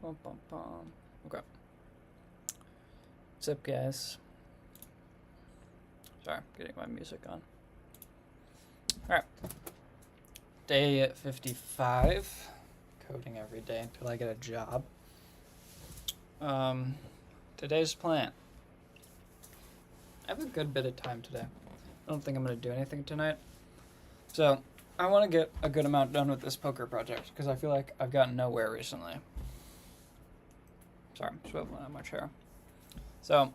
Bum, bum, bum. Okay. What's up, guys? Sorry, getting my music on. Alright. Day 55. Coding every day until I get a job. Today's plan. I have a good bit of time today. I don't think I'm going to do anything tonight. So, I want to get a good amount done with this poker project, because I feel like I've gotten nowhere recently. Sorry, I'm swiveling on my chair. So,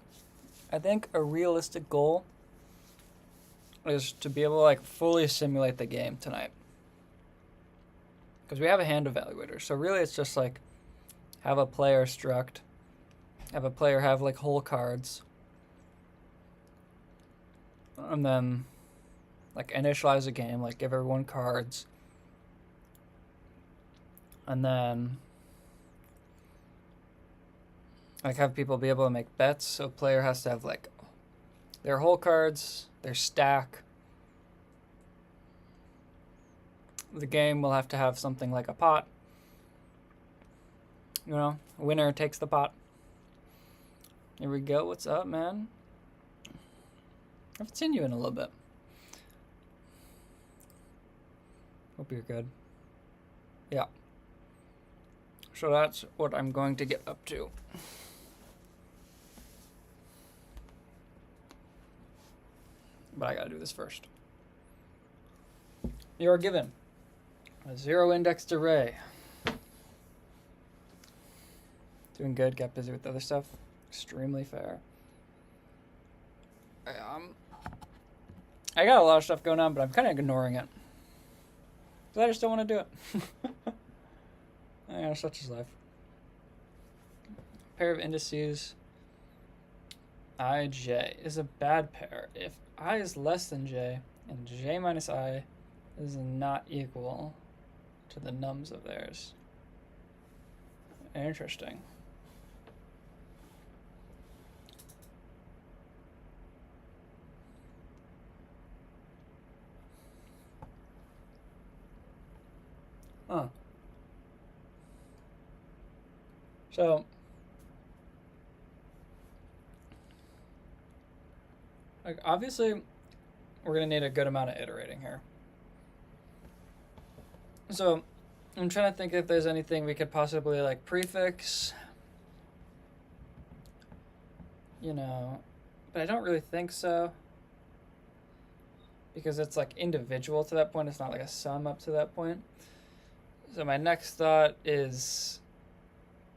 I think a realistic goal is to be able to like fully simulate the game tonight. Because we have a hand evaluator. So really it's just like have a player struct, have a player have like whole cards, and then like initialize a game, like give everyone cards, and then like have people be able to make bets. So player has to have like their whole cards, their stack. The game will have to have something like a pot. You know, winner takes the pot. Here we go. What's up, man? I haven't seen you in a little bit. Hope you're good. Yeah. So that's what I'm going to get up to. But I gotta do this first. You are given a zero-indexed array. Doing good, got busy with other stuff. Extremely fair. I got a lot of stuff going on, but I'm kind of ignoring it. Because I just don't want to do it. Yeah, such is life. Pair of indices. IJ is a bad pair if I is less than j and j minus I is not equal to the nums of theirs. Interesting. Huh. So, like, obviously, we're going to need a good amount of iterating here. So, I'm trying to think if there's anything we could possibly, like, prefix. You know, but I don't really think so. Because it's, like, individual to that point. It's not, like, a sum up to that point. So my next thought is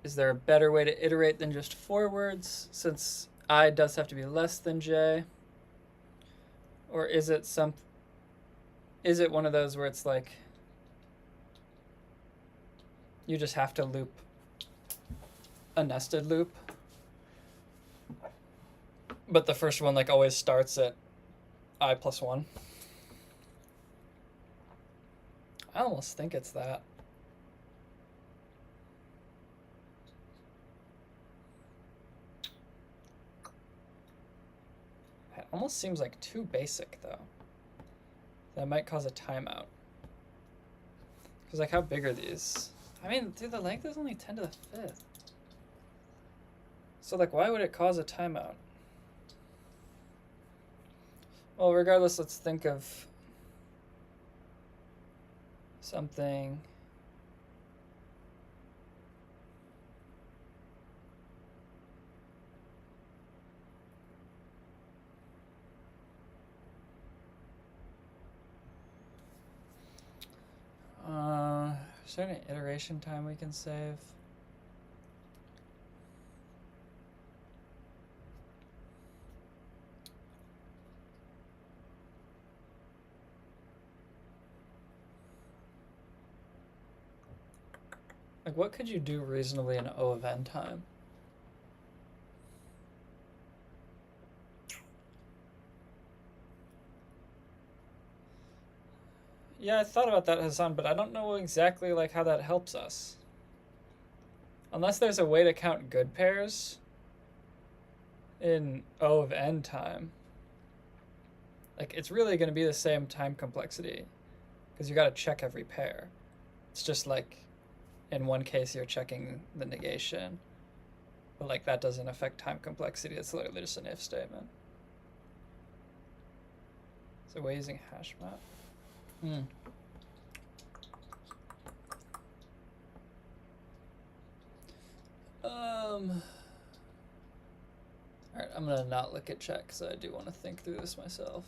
there a better way to iterate than just forwards, since I does have to be less than j? Or is it one of those where it's like you just have to loop a nested loop, but the first one like always starts at I plus 1? I almost think it's that. It almost seems like too basic, though. That might cause a timeout. Because, like, how big are these? I mean, dude, the length is only 10 to the 5th. So, like, why would it cause a timeout? Well, regardless, let's think of something. Is there any iteration time we can save? Like, what could you do reasonably in O of n time? Yeah, I thought about that, Hassan, but I don't know exactly like how that helps us. Unless there's a way to count good pairs in O of n time. Like, it's really going to be the same time complexity, because you got to check every pair. It's just like in one case you're checking the negation, but like that doesn't affect time complexity. It's literally just an if statement. So we're using hash map. Alright, I'm gonna not look at chat because I do want to think through this myself.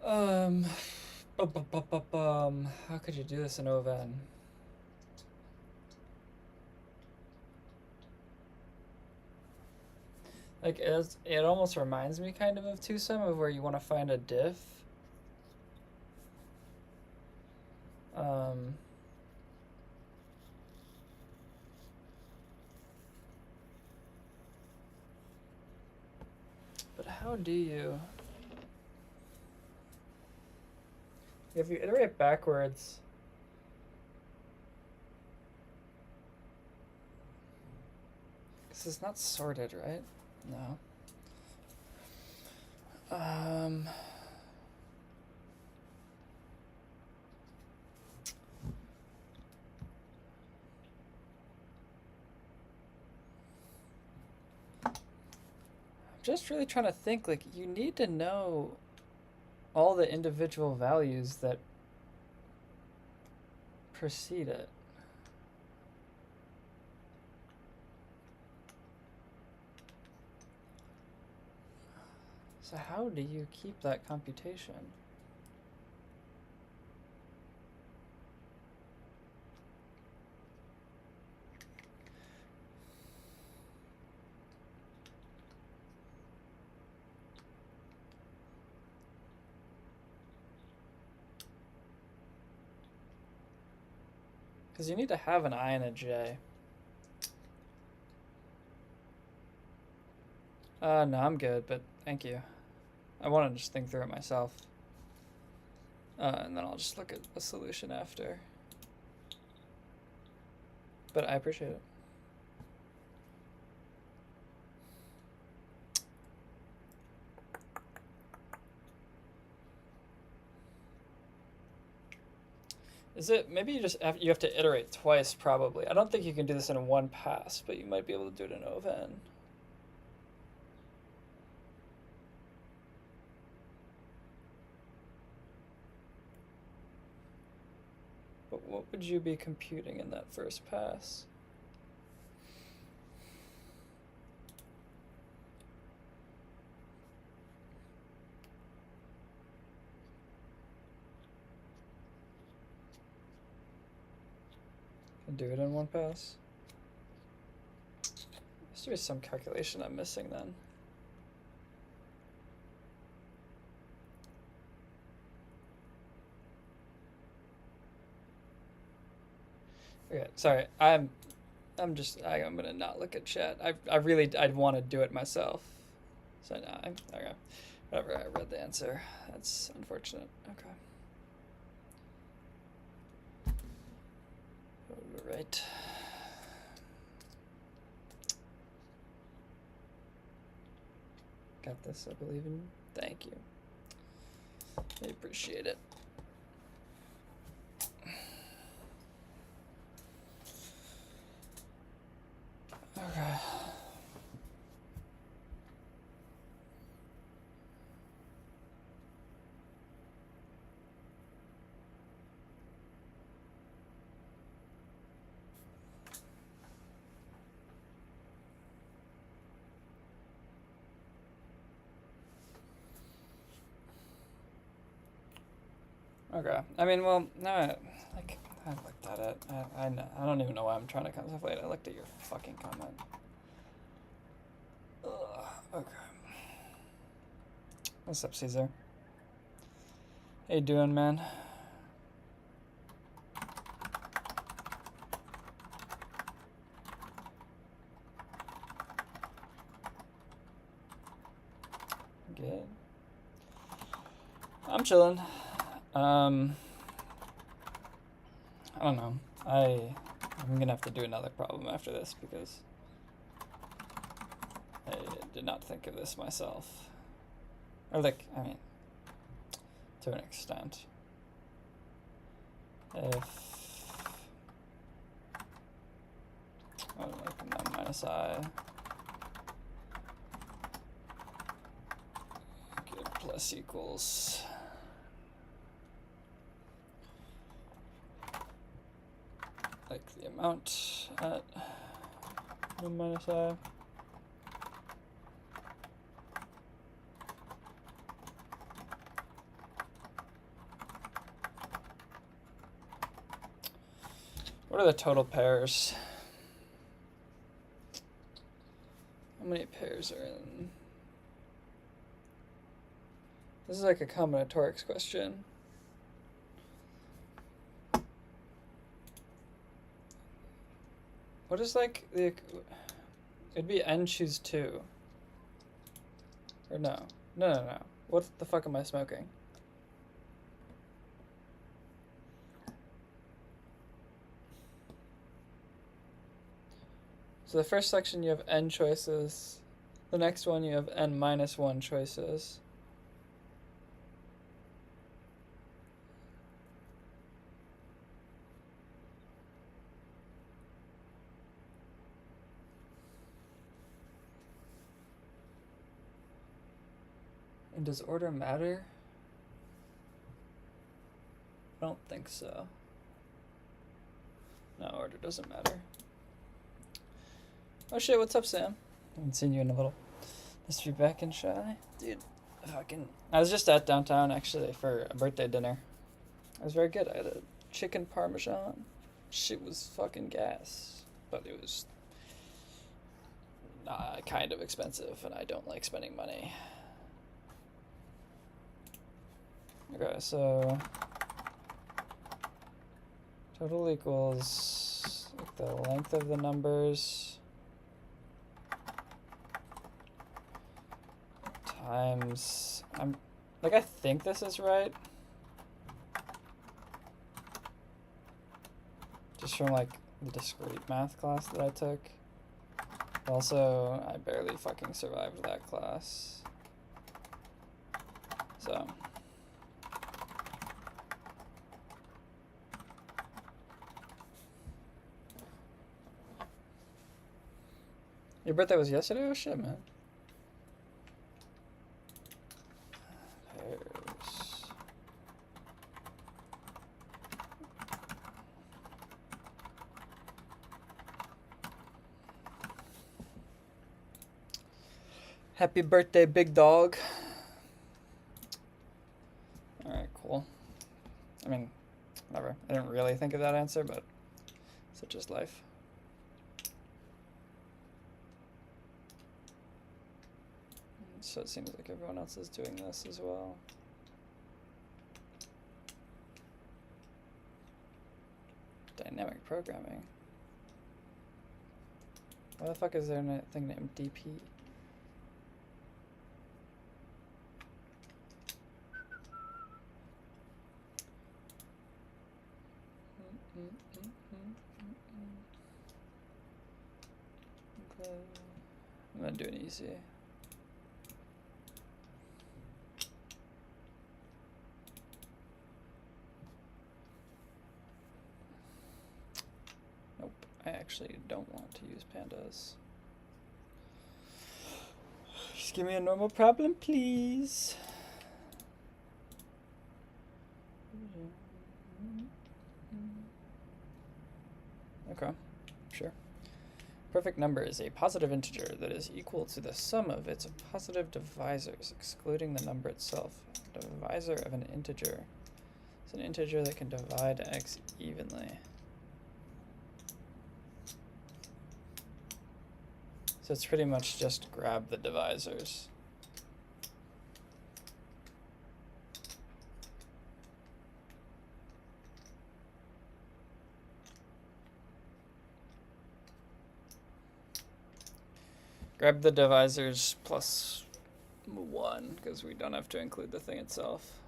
How could you do this in OVN? Like, it almost reminds me kind of twosome, of where you want to find a diff. But how do you... If you iterate backwards... Because it's not sorted, right? No. I'm just really trying to think, like, you need to know all the individual values that precede it. So how do you keep that computation? Because you need to have an I and a J. No, I'm good, but thank you. I want to just think through it myself. And then I'll just look at the solution after. But I appreciate it. Is it, maybe you just you have to iterate twice, probably. I don't think you can do this in one pass, but you might be able to do it in OVN. But what would you be computing in that first pass? Can do it in one pass? There's to be some calculation I'm missing then. Okay, sorry. I'm gonna not look at chat. I'd want to do it myself. So no, okay. Whatever. I read the answer. That's unfortunate. Okay. All right. Got this. I believe in you. Thank you. I appreciate it. Okay. Okay. I mean, well, no, like, I looked at it. I don't even know why I'm trying to contemplate. I looked at your fucking comment. Ugh, okay. What's up, Caesar? How you doing, man? Good. I'm chilling. I don't know. I'm gonna have to do another problem after this because I did not think of this myself. Or like, I mean, to an extent. if like num minus I plus equals like the amount at num minus I. What are the total pairs? How many pairs are in? This is like a combinatorics question. What is like the, it'd be n choose 2. Or no. No. What the fuck am I smoking? So the first section you have n choices. The next one you have n minus 1 choices. And does order matter? I don't think so. No, order doesn't matter. Oh shit, what's up, Sam? I haven't seen you in a little. Nice to be back in Shy. Dude, I was just at downtown, actually, for a birthday dinner. It was very good. I had a chicken parmesan. Shit was fucking gas. But it was kind of expensive, and I don't like spending money. Okay, so total equals like the length of the numbers times, I think this is right. Just from like the discrete math class that I took. Also, I barely fucking survived that class. So your birthday was yesterday? Oh shit, man. Pairs. Happy birthday, big dog. Alright, cool. I mean, whatever. I didn't really think of that answer, but such is life. So it seems like everyone else is doing this as well. Dynamic programming. Why the fuck is there a thing named DP? Okay. I'm gonna do it easy. Nope, I actually don't want to use pandas. Just give me a normal problem, please. Okay, sure. Perfect number is a positive integer that is equal to the sum of its positive divisors, excluding the number itself. The divisor of an integer is an integer that can divide x evenly. So it's pretty much just grab the divisors. Grab the divisors plus 1, because we don't have to include the thing itself.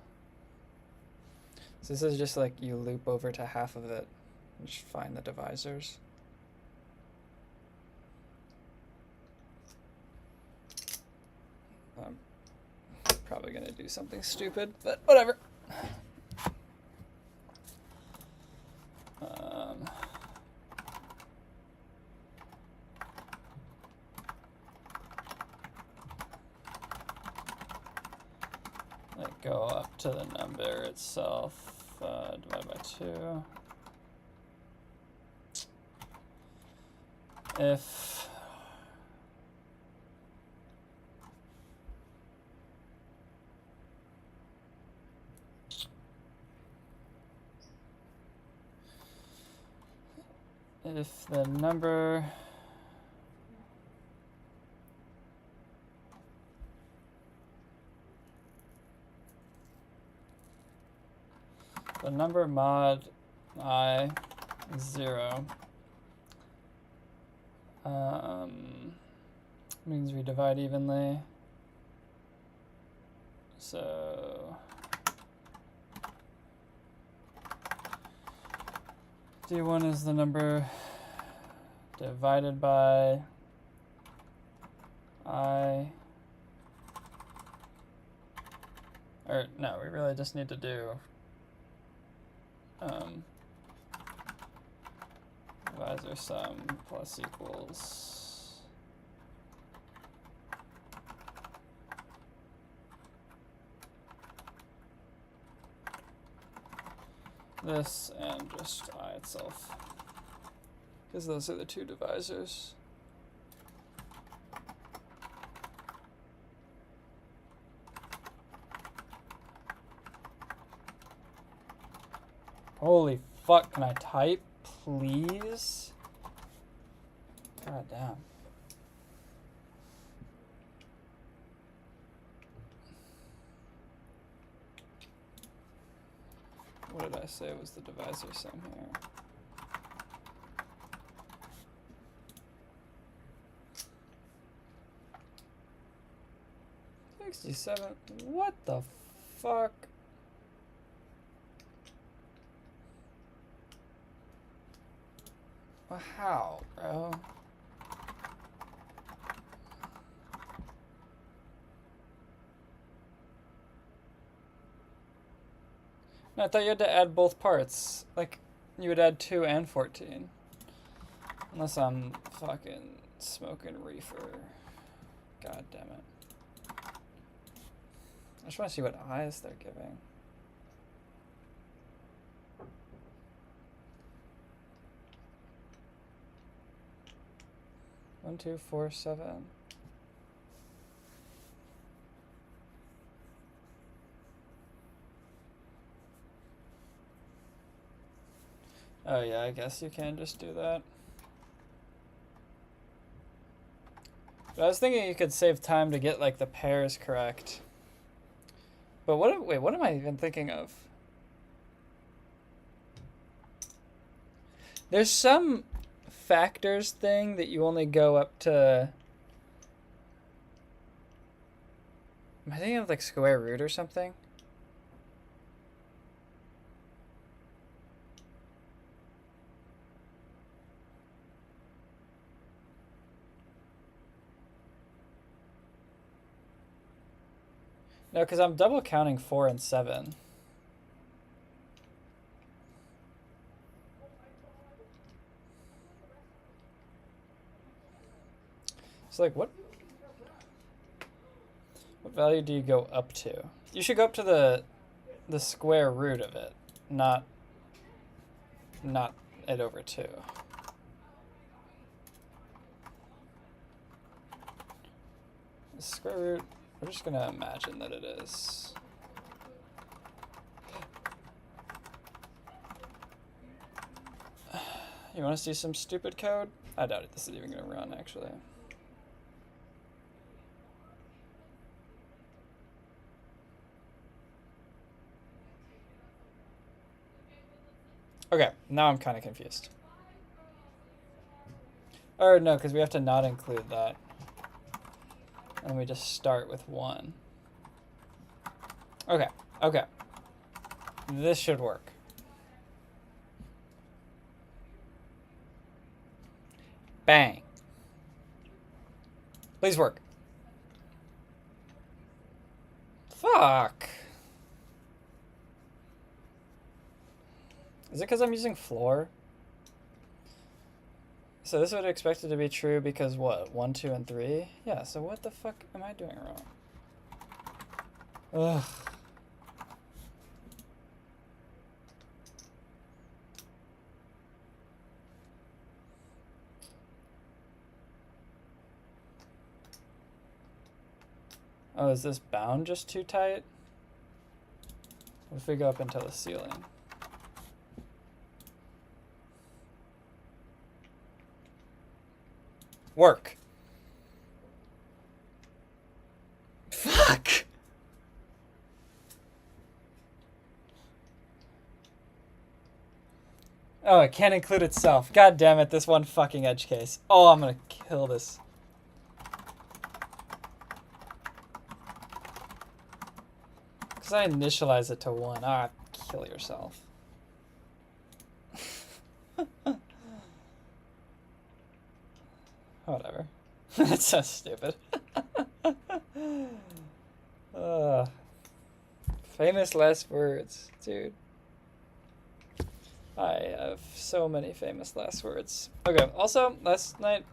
So this is just like you loop over to half of it and just find the divisors. I'm probably going to do something stupid, but whatever. go up to the number itself, divide by 2. If the number mod I is 0, means we divide evenly. So D1 is the number divided by I, or no, we really just need to do divisor sum plus equals this and just I itself, because those are the two divisors. Holy fuck, can I type, please? God damn. What did I say was the divisor sum here? $67. What the fuck? Well, how, bro? No, I thought you had to add both parts. Like, you would add 2 and 14. Unless I'm fucking smoking reefer. God damn it. I just want to see what eyes they're giving. One, 2, 4, 7. Oh yeah, I guess you can just do that. But I was thinking you could save time to get like the pairs correct. But what am I even thinking of? There's some factors thing that you only go up to. Am I thinking of like square root or something? No, because I'm double counting 4 and 7. So like what value do you go up to? You should go up to the square root of it, not it over 2. The square root, we're just gonna imagine that it is. You want to see some stupid code? I doubt it. This is even gonna run, actually. Okay, now I'm kind of confused. Or no, because we have to not include that. And we just start with 1. Okay, okay. This should work. Bang. Please work. Fuck. Is it because I'm using floor? So this would expect it to be true because what? 1, 2, and 3? Yeah, so what the fuck am I doing wrong? Ugh. Oh, is this bound just too tight? What if we go up into the ceiling? Work. Fuck. Oh, it can't include itself. God damn it, this one fucking edge case. Oh, I'm gonna kill this. Because I initialize it to 1. Ah, kill yourself. Whatever. That's so stupid. Famous last words, dude. I have so many famous last words. Okay, also, last night,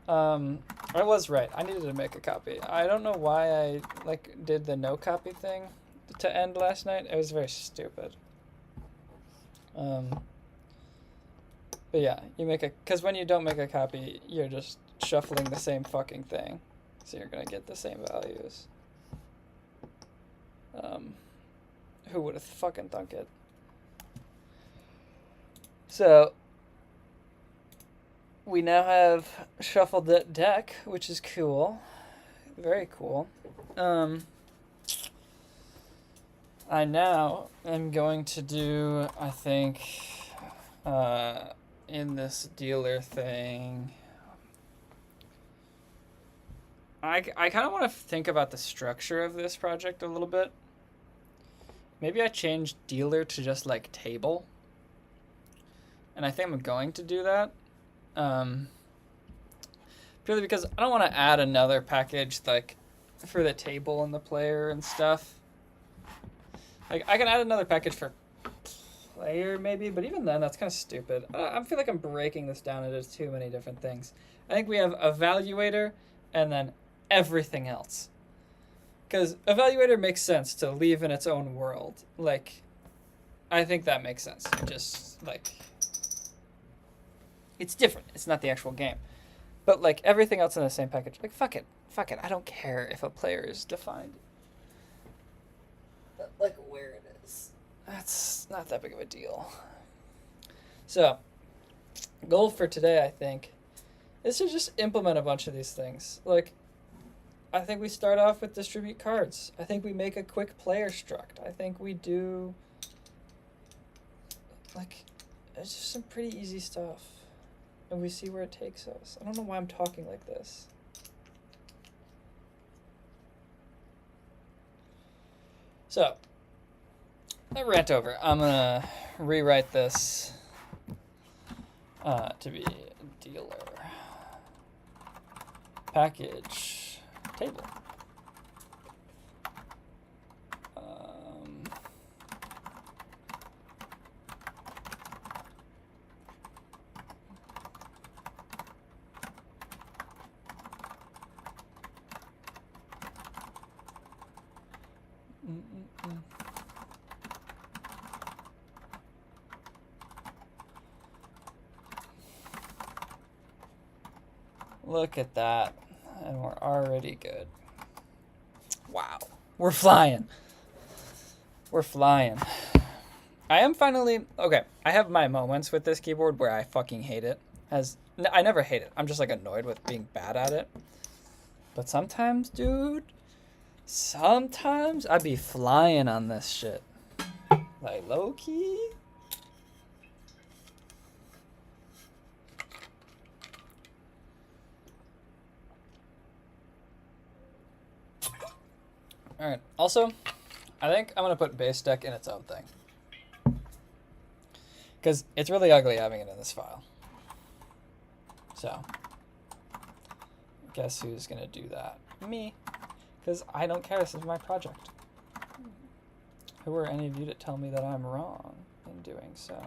I was right. I needed to make a copy. I don't know why I, did the no copy thing to end last night. It was very stupid. But yeah, you make a, because when you don't make a copy, you're just shuffling the same fucking thing. So you're going to get the same values. Who would have fucking thunk it? So, we now have shuffled that deck, which is cool. Very cool. I now am going to do, I think, in this dealer thing, I kind of want to think about the structure of this project a little bit. Maybe I change dealer to just like table. And I think I'm going to do that. Purely because I don't want to add another package like for the table and the player and stuff. Like I can add another package for player maybe, but even then that's kind of stupid. I feel like I'm breaking this down into too many different things. I think we have evaluator and then everything else. Because evaluator makes sense to leave in its own world. Like, I think that makes sense. Just like, it's different. It's not the actual game. But like everything else in the same package, like fuck it. Fuck it. I don't care if a player is defined. Like where it is. That's not that big of a deal. So, goal for today, I think, is to just implement a bunch of these things. Like, I think we start off with distribute cards. I think we make a quick player struct. I think we do, like, it's just some pretty easy stuff. And we see where it takes us. I don't know why I'm talking like this. So, that rant over. I'm gonna rewrite this to be dealer. Package table. Look at that. And we're already good. Wow. We're flying. We're flying. I am finally... Okay, I have my moments with this keyboard where I fucking hate it. I never hate it. I'm just like annoyed with being bad at it. But sometimes, dude... Sometimes I be flying on this shit. Like, low-key... Alright, also, I think I'm going to put base deck in its own thing. Because it's really ugly having it in this file. So, guess who's going to do that? Me. Because I don't care, this is my project. Who are any of you to tell me that I'm wrong in doing so?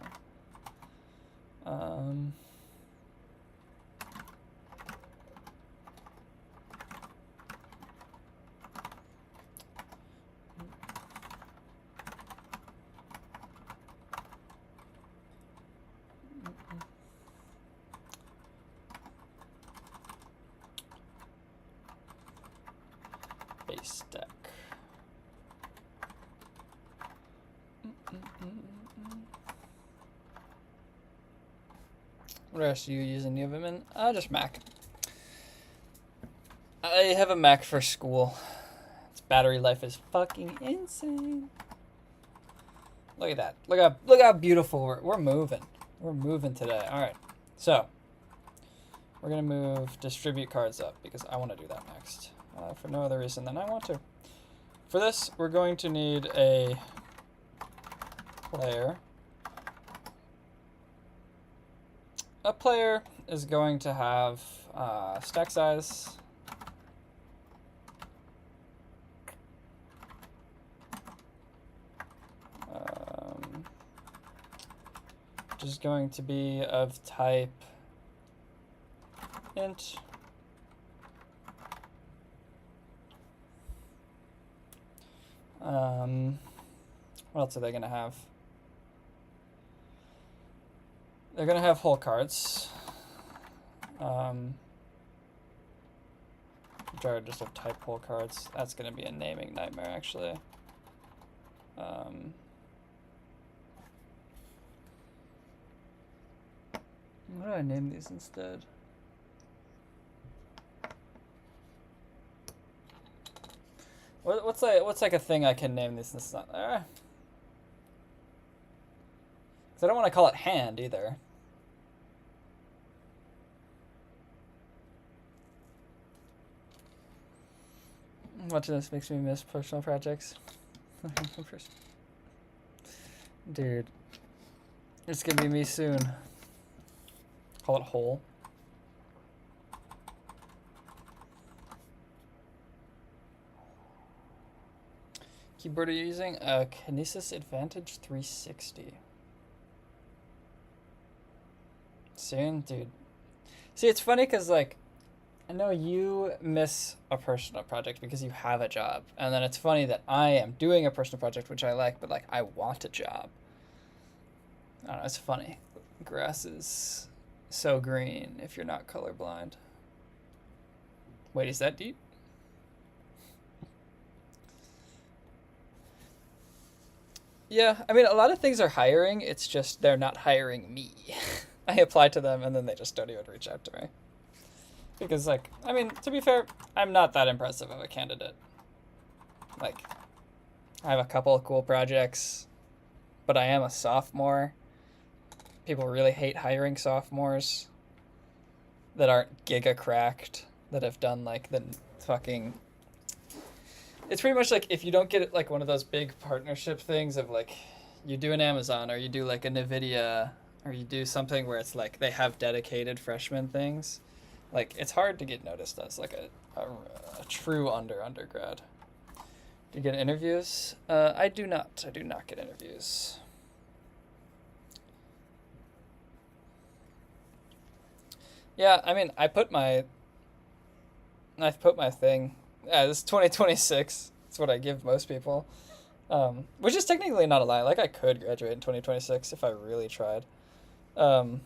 stack. What else are you using? You have them in? Just Mac. I have a Mac for school. Its battery life is fucking insane. Look at that. Look how beautiful we're moving. We're moving today. All right. So we're gonna move distribute cards up because I want to do that next for no other reason than I want to. For this, we're going to need a player. A player is going to have stack size. Which is going to be of type int. What else are they going to have? They're going to have whole cards. Which are just of type whole cards. That's going to be a naming nightmare, actually. What do I name these instead? What's like a thing I can name these? Because I don't want to call it hand either. Watching this makes me miss personal projects. Dude, it's gonna be me soon. Call it whole. Keyboard are you using? Kinesis Advantage 360. Soon, dude. See, it's funny because, like, I know you miss a personal project because you have a job. And then it's funny that I am doing a personal project, which I like, but, like, I want a job. I don't know, it's funny. Grass is so green if you're not colorblind. Wait, is that deep? Yeah, I mean, a lot of things are hiring. It's just they're not hiring me. I apply to them, and then they just don't even reach out to me. Because, like, I mean, to be fair, I'm not that impressive of a candidate. Like, I have a couple of cool projects, but I am a sophomore. People really hate hiring sophomores that aren't giga cracked, that have done, like, the fucking... It's pretty much like if you don't get it, like one of those big partnership things of like you do an Amazon or you do like a NVIDIA or you do something where it's like they have dedicated freshman things. Like it's hard to get noticed as like a true undergrad. Do you get interviews? I do not. I do not get interviews. Yeah, I mean, I've put my thing. Yeah, this is 2026. That's what I give most people. Which is technically not a lie. Like, I could graduate in 2026 if I really tried. And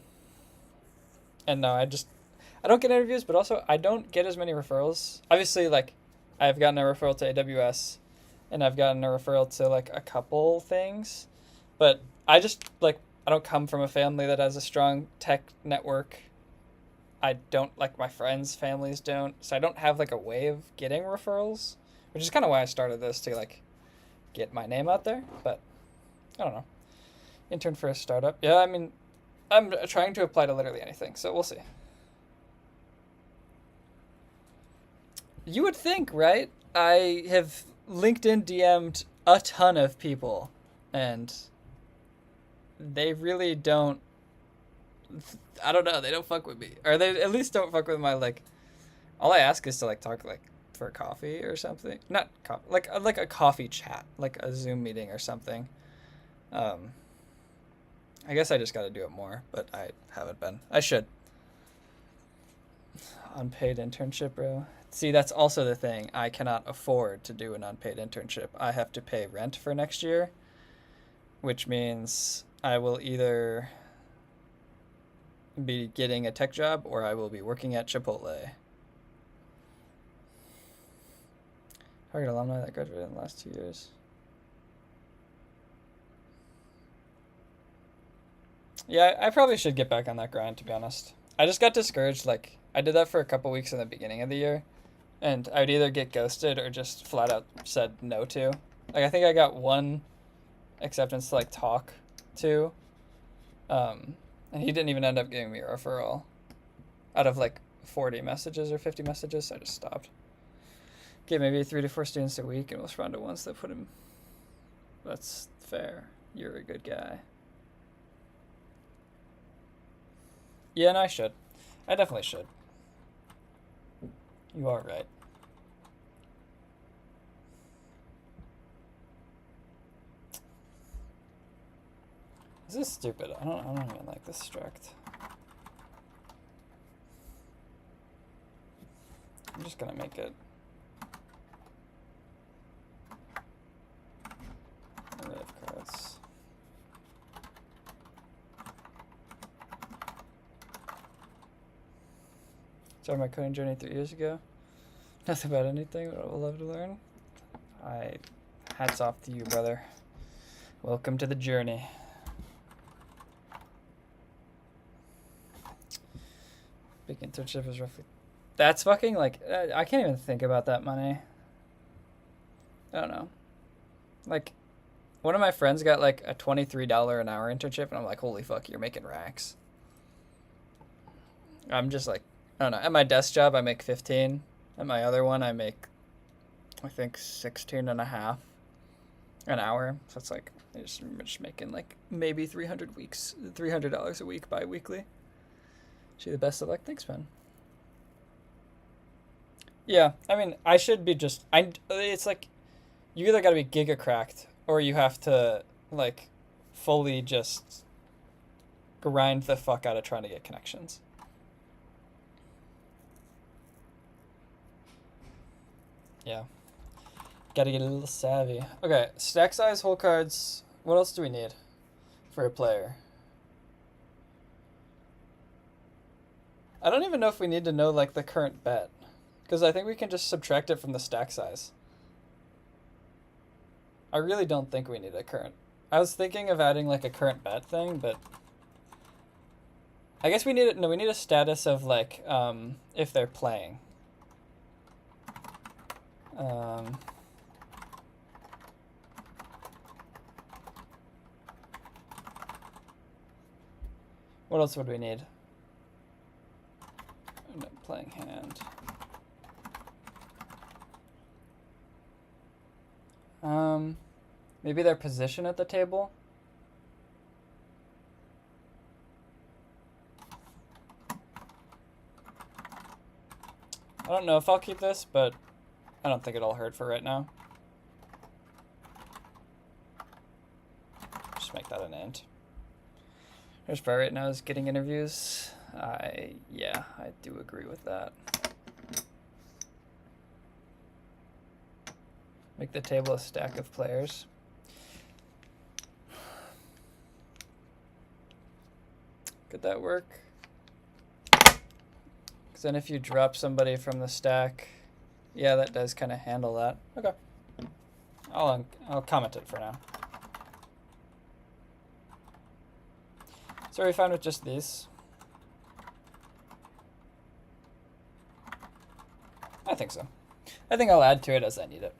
no, I don't get interviews, but also I don't get as many referrals. Obviously, like, I've gotten a referral to AWS, and I've gotten a referral to, like, a couple things. But I just, like, I don't come from a family that has a strong tech network. I don't, like, my friends' families don't, so I don't have, like, a way of getting referrals, which is kind of why I started this, to, like, get my name out there, but I don't know. Intern for a startup. Yeah, I mean, I'm trying to apply to literally anything, so we'll see. You would think, right? I have LinkedIn DM'd a ton of people, and they really don't, I don't know, they don't fuck with me. Or they at least don't fuck with my, like, all I ask is to, like, talk, like, for coffee or something. Not coffee, like a coffee chat, like a Zoom meeting or something. I guess I just got to do it more, but I haven't been. I should. Unpaid internship, bro. See, that's also the thing. I cannot afford to do an unpaid internship. I have to pay rent for next year, which means I will either be getting a tech job or I will be working at Chipotle. Target alumni that graduated in the last 2 years. Yeah, I probably should get back on that grind, to be honest. I just got discouraged. Like, I did that for a couple weeks in the beginning of the year, and I would either get ghosted or just flat out said no to. Like, I think I got one acceptance to, like, talk to, and he didn't even end up giving me a referral out of, like, 40 messages or 50 messages, so I just stopped. Get maybe 3 to 4 students a week, and we'll respond to ones that put him. That's fair. You're a good guy. Yeah, no, I should. I definitely should. You are right. This is stupid. I don't even like this struct. I'm just gonna make it. Rid of cards. Started my coding journey 3 years ago. Nothing about anything, but I would love to learn. Hats off to you, brother. Welcome to the journey. Big internship is roughly. That's fucking like. I can't even think about that money. I don't know. Like, one of my friends got like a $23 an hour internship, and I'm like, holy fuck, you're making racks. I'm just like, I don't know. At my desk job, I make 15. At my other one, I make, I think, 16 and a half an hour. So it's like, I'm just making like maybe $300 a week bi-weekly. Wish you the best of luck. Thanks, man. Yeah, I mean, I should be just, it's like, you either gotta be giga cracked, or you have to, like, fully just grind the fuck out of trying to get connections. Yeah. Gotta get a little savvy. Okay, stack size, whole cards. What else do we need for a player? I don't even know if we need to know, like, the current bet, because I think we can just subtract it from the stack size. I really don't think we need a current. I was thinking of adding, like, a current bet thing, but I guess we need it. No, we need a status of, like, if they're playing. What else would we need? Playing hand. Maybe their position at the table. I don't know if I'll keep this, but I don't think it'll hurt for right now. Just make that an int. There's bar right now is getting interviews. Yeah, I do agree with that. Make the table a stack of players. Could that work? Because then if you drop somebody from the stack, yeah, that does kind of handle that. Okay. I'll comment it for now. So are we fine with just these? I think so. I think I'll add to it as I need it.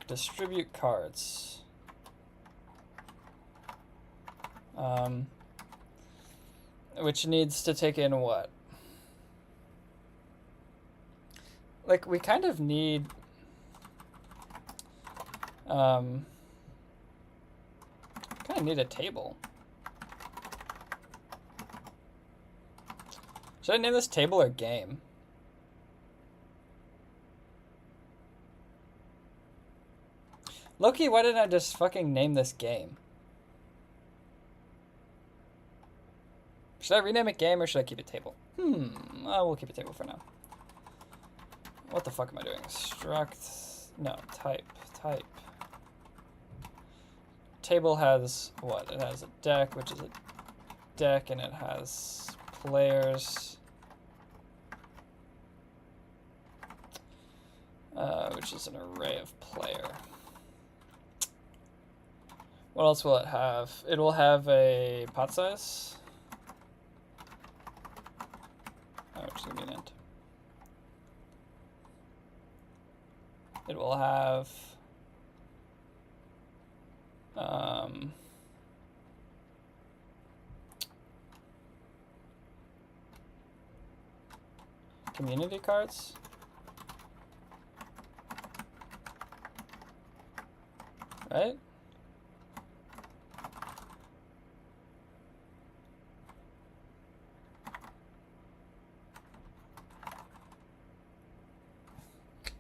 Distribute cards. Which needs to take in what? Like, we kind of need kind of need a table. Should I name this table or game? Loki, why didn't I just fucking name this game? Should I rename it game or should I keep it table? We'll keep it table for now. What the fuck am I doing? Struct, no, type. Table has what? It has a deck, which is a deck, and it has players. which is an array of player. What else will it have? It will have a pot size. Oh, which is going to be an int. It will have community cards. Right?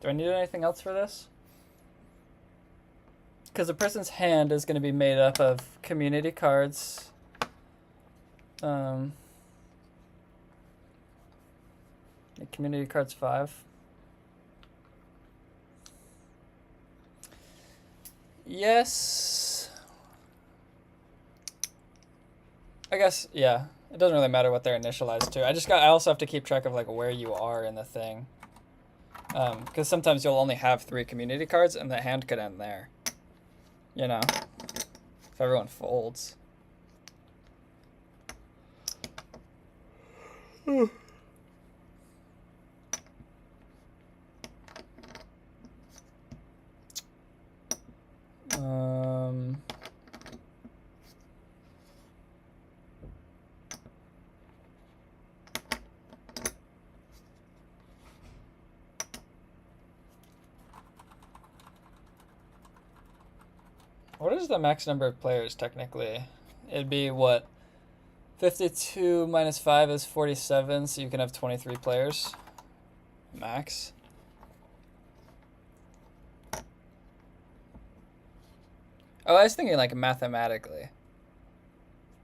Do I need anything else for this? Because the person's hand is going to be made up of community cards. The community cards 5. Yes. I guess, yeah. It doesn't really matter what they're initialized to. I also have to keep track of like where you are in the thing. Because sometimes you'll only have 3 community cards and the hand could end there. You know, if everyone folds. What is the max number of players technically? It'd be what? 52 minus 5 is 47, so you can have 23 players. Max. Oh, I was thinking like mathematically.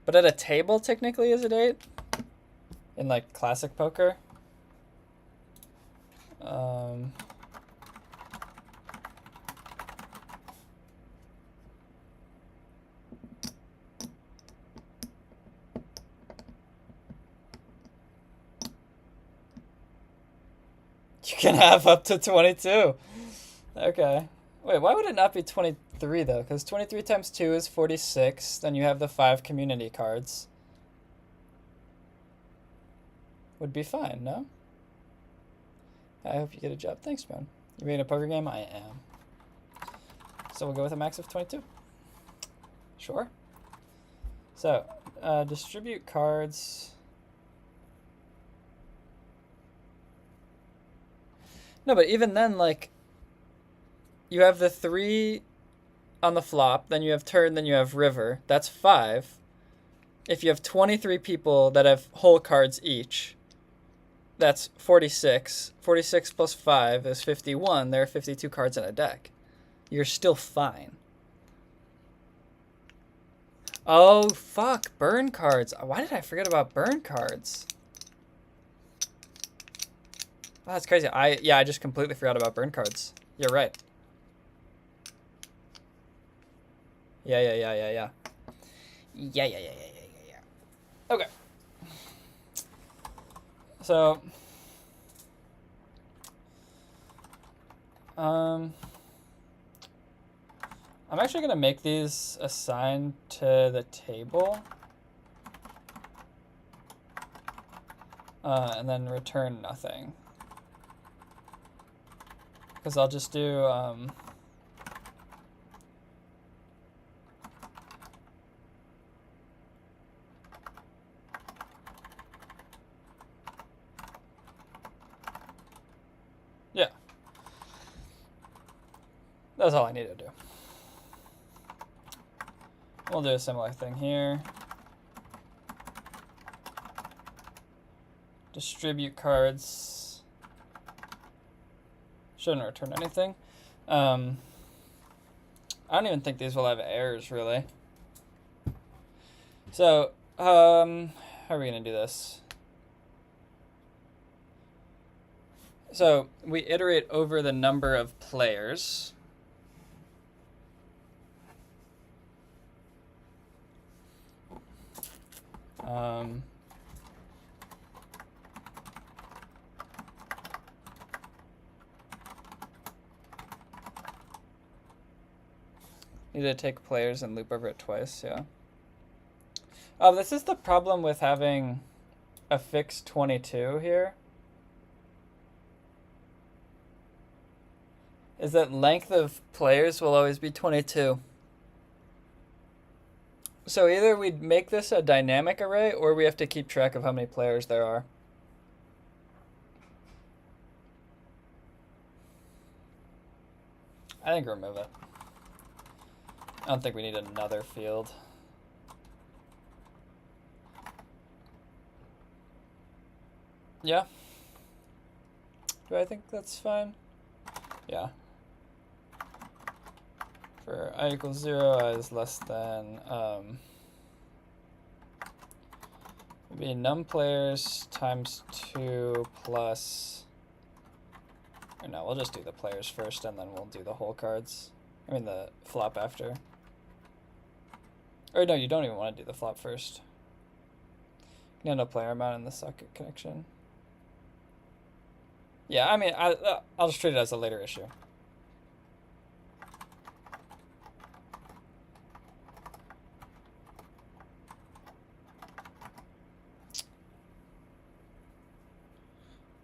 But at a table technically is it 8? In like classic poker? You can have up to 22. Okay. Wait, why would it not be 23 though? Because 23 times 2 is 46. Then you have the 5 community cards. Would be fine, no? I hope you get a job. Thanks, man. You made a poker game? I am. So we'll go with a max of 22. Sure. So, distribute cards. No, but even then, like, you have the 3 on the flop, then you have turn, then you have river. That's 5. If you have 23 people that have whole cards each, that's 46. 46 plus 5 is 51. There are 52 cards in a deck. You're still fine. Oh, fuck. Burn cards. Why did I forget about burn cards? Oh, that's crazy. I just completely forgot about burn cards. You're right. Yeah. Yeah. Okay. So, I'm actually going to make these assigned to the table. And then return nothing. Because I'll just do, yeah. That's all I need to do. We'll do a similar thing here. Distribute cards. Shouldn't return anything. I don't even think these will have errors, really. So, how are we going to do this? So, we iterate over the number of players. Need to take players and loop over it twice, yeah. Oh, this is the problem with having a fixed 22 here. Is that length of players will always be 22. So either we'd make this a dynamic array or we have to keep track of how many players there are. I think remove it. I don't think we need another field. Yeah. Do I think that's fine? Yeah. For I equals 0, I is less than, would be num players times 2 plus, or no, we'll just do the players first and then we'll do the whole cards. I mean the flop after. Or no, you don't even want to do the flop first. You can end up player amount in the socket connection. Yeah, I mean, I'll just treat it as a later issue.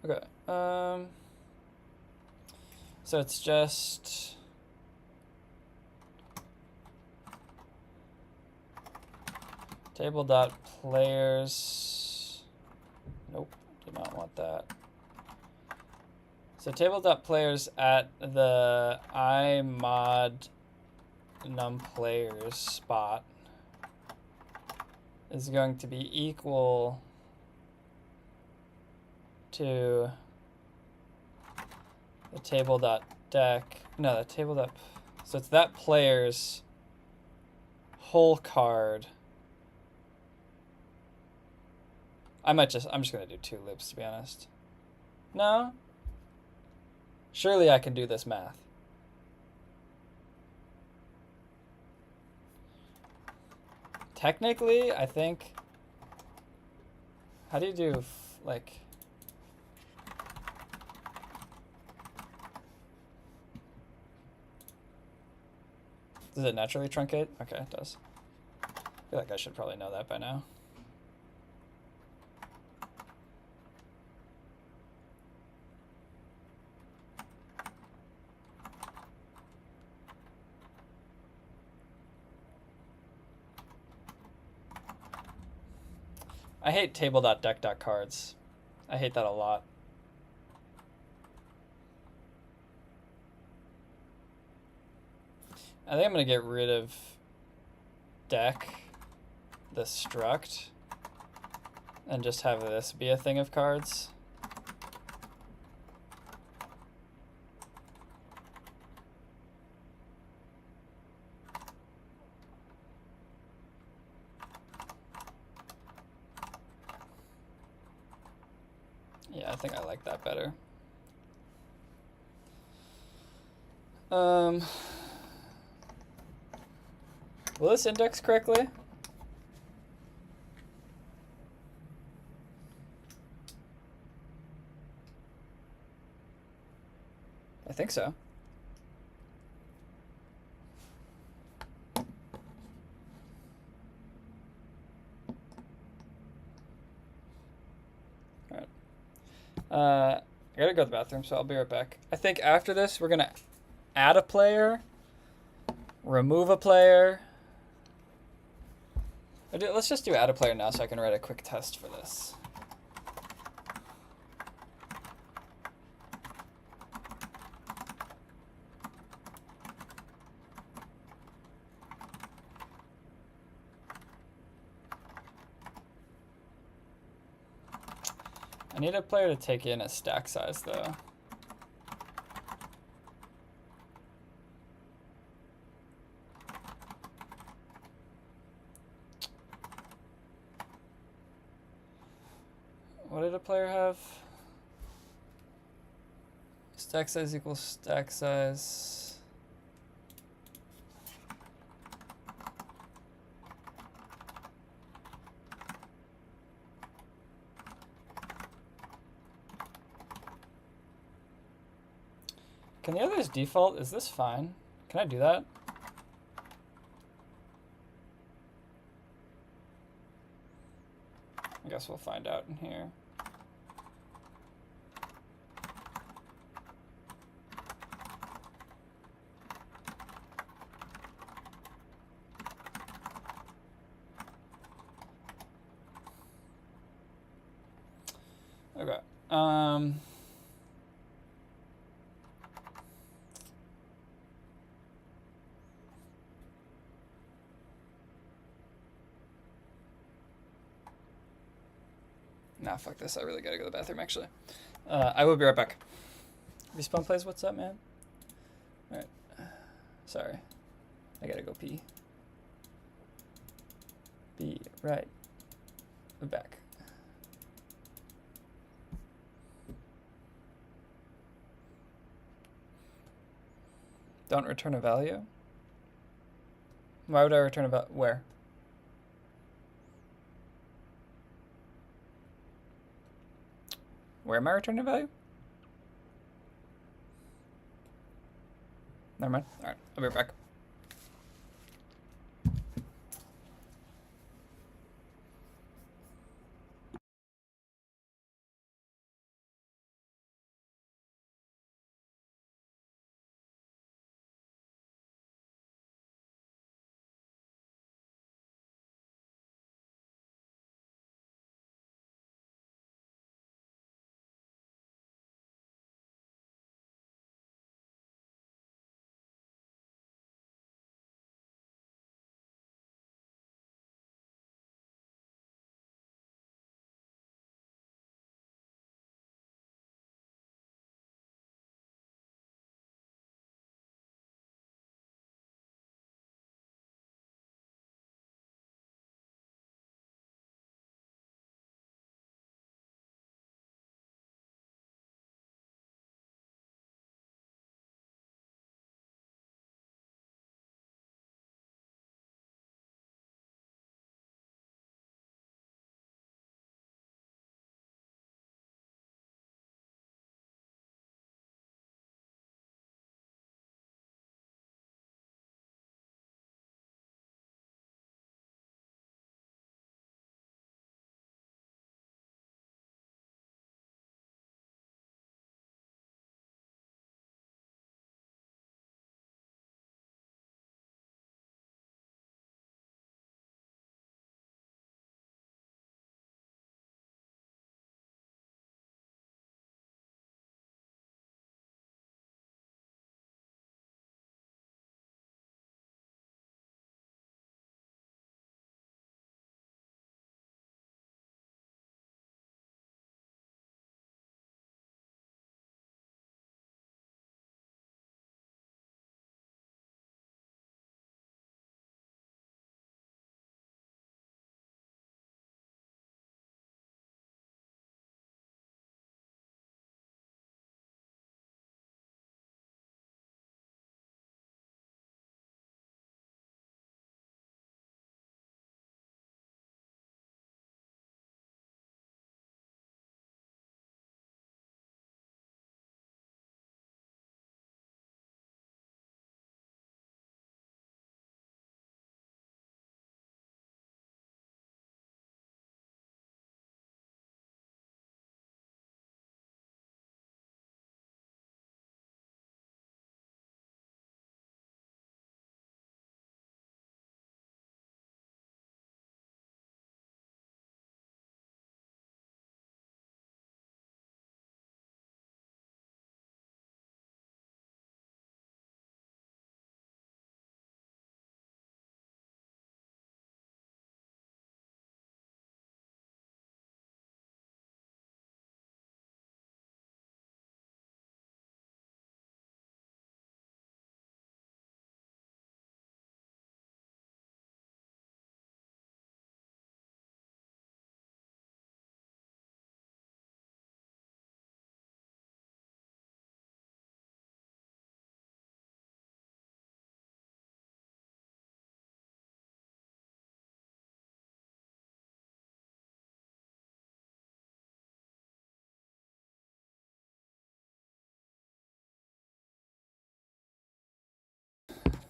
Okay. So it's just table dot players. Nope, did not want that. So table dot players at the I mod num players spot is going to be equal to the table dot deck. No, the table dot. So it's that player's whole card. I'm just gonna do 2 loops to be honest. No. Surely I can do this math. Technically, I think. How do you do like? Does it naturally truncate? Okay, it does. I feel like I should probably know that by now. I hate table.deck.cards. I hate that a lot. I think I'm going to get rid of deck, the struct, and just have this be a thing of cards. Yeah, I think I like that better. Will this index correctly? I think so. All right. I gotta go to the bathroom, so I'll be right back. I think after this, we're gonna add a player, remove a player. Let's just do add a player now so I can write a quick test for this. I need a player to take in a stack size though. What did a player have? Stack size equals stack size. Can the others default? Is this fine? Can I do that? I guess we'll find out in here. Okay. Nah, fuck this. I really gotta go to the bathroom, actually. I will be right back. Respawn plays, what's up, man? Alright. Sorry. I gotta go pee. Be right back. Don't return a value? Why would I return a value? Where? Where am I returning a value? Never mind. Alright, I'll be right back.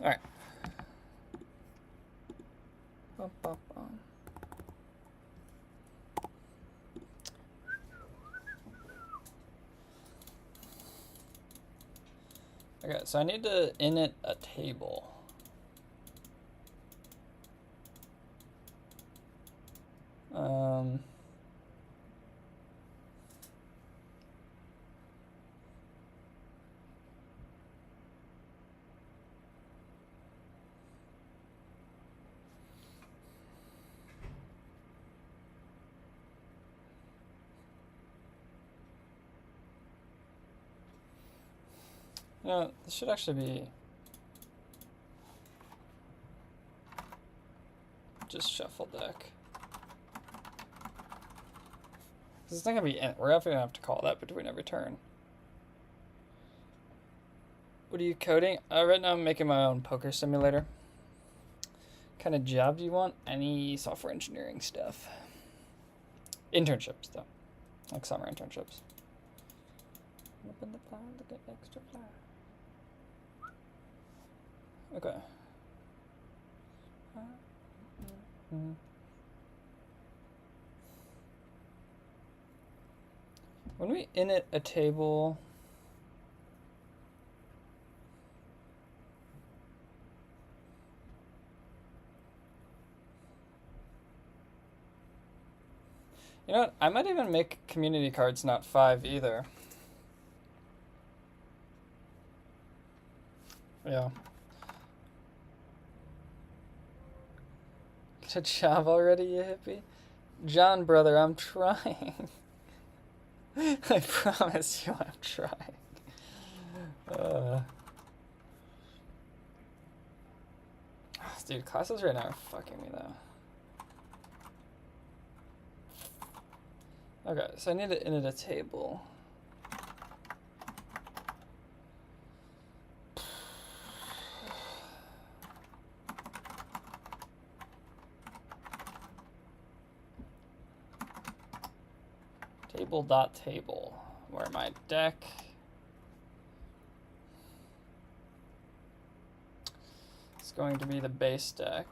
Alright. Bum, bum, bum. Okay, so I need to init a table. No, this should actually be just shuffle deck. It's not gonna be. We're gonna have to call that between every turn. What are you coding? Right now I'm making my own poker simulator. What kind of job do you want? Any software engineering stuff. Internships though, like summer internships. Open the file to get extra file. Okay. When we init a table, you know what? I might even make community cards not 5 either. Yeah. Get a job already, you hippie? John, brother, I'm trying. I promise you I'm trying. Dude, classes right now are fucking me though. Okay, so I need to init a table. Table.table, where my deck is going to be the base deck.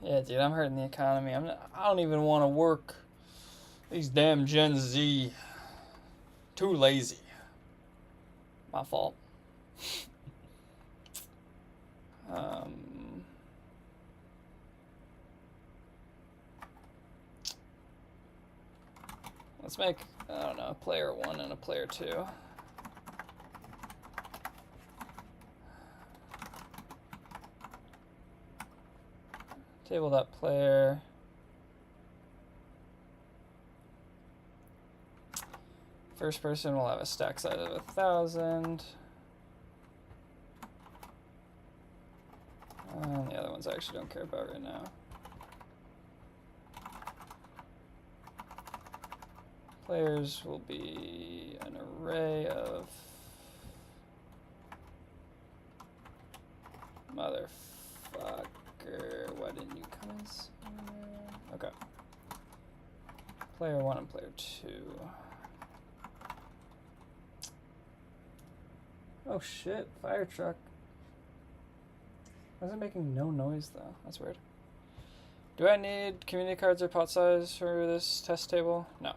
Yeah, dude, I'm hurting the economy. I don't even want to work. These damn Gen Z. Too lazy. My fault. Let's make, I don't know, a player 1 and a player 2. Table.player. First person will have a stack size of 1,000. And the other ones I actually don't care about right now. Players will be an array of motherfucker. Why didn't you come in? Okay. Player 1 and player 2. Oh shit, fire truck. Why is it making no noise though? That's weird. Do I need community cards or pot size for this test table? No.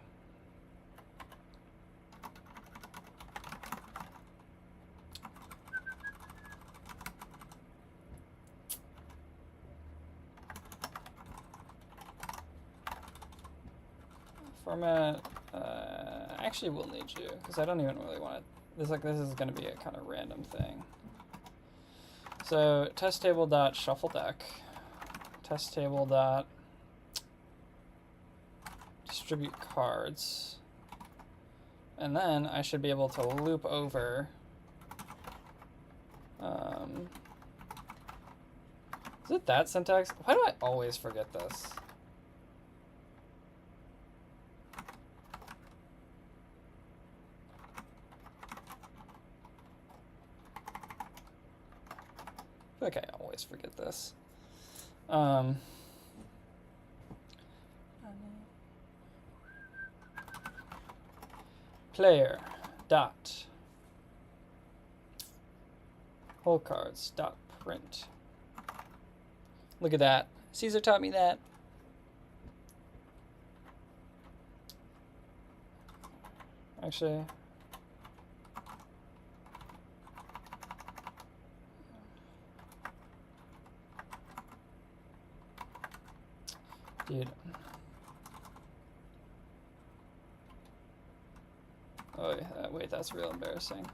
Format, I actually will need you, because I don't even really want it. This is going to be a kind of random thing. So test table dot shuffle deck, test table dot distribute cards, and then I should be able to loop over. Is it that syntax? Why do I always forget this? I feel like I always forget this. Player dot whole cards dot print. Look at that. Caesar taught me that. Actually. Dude. Oh, yeah, wait, that's real embarrassing.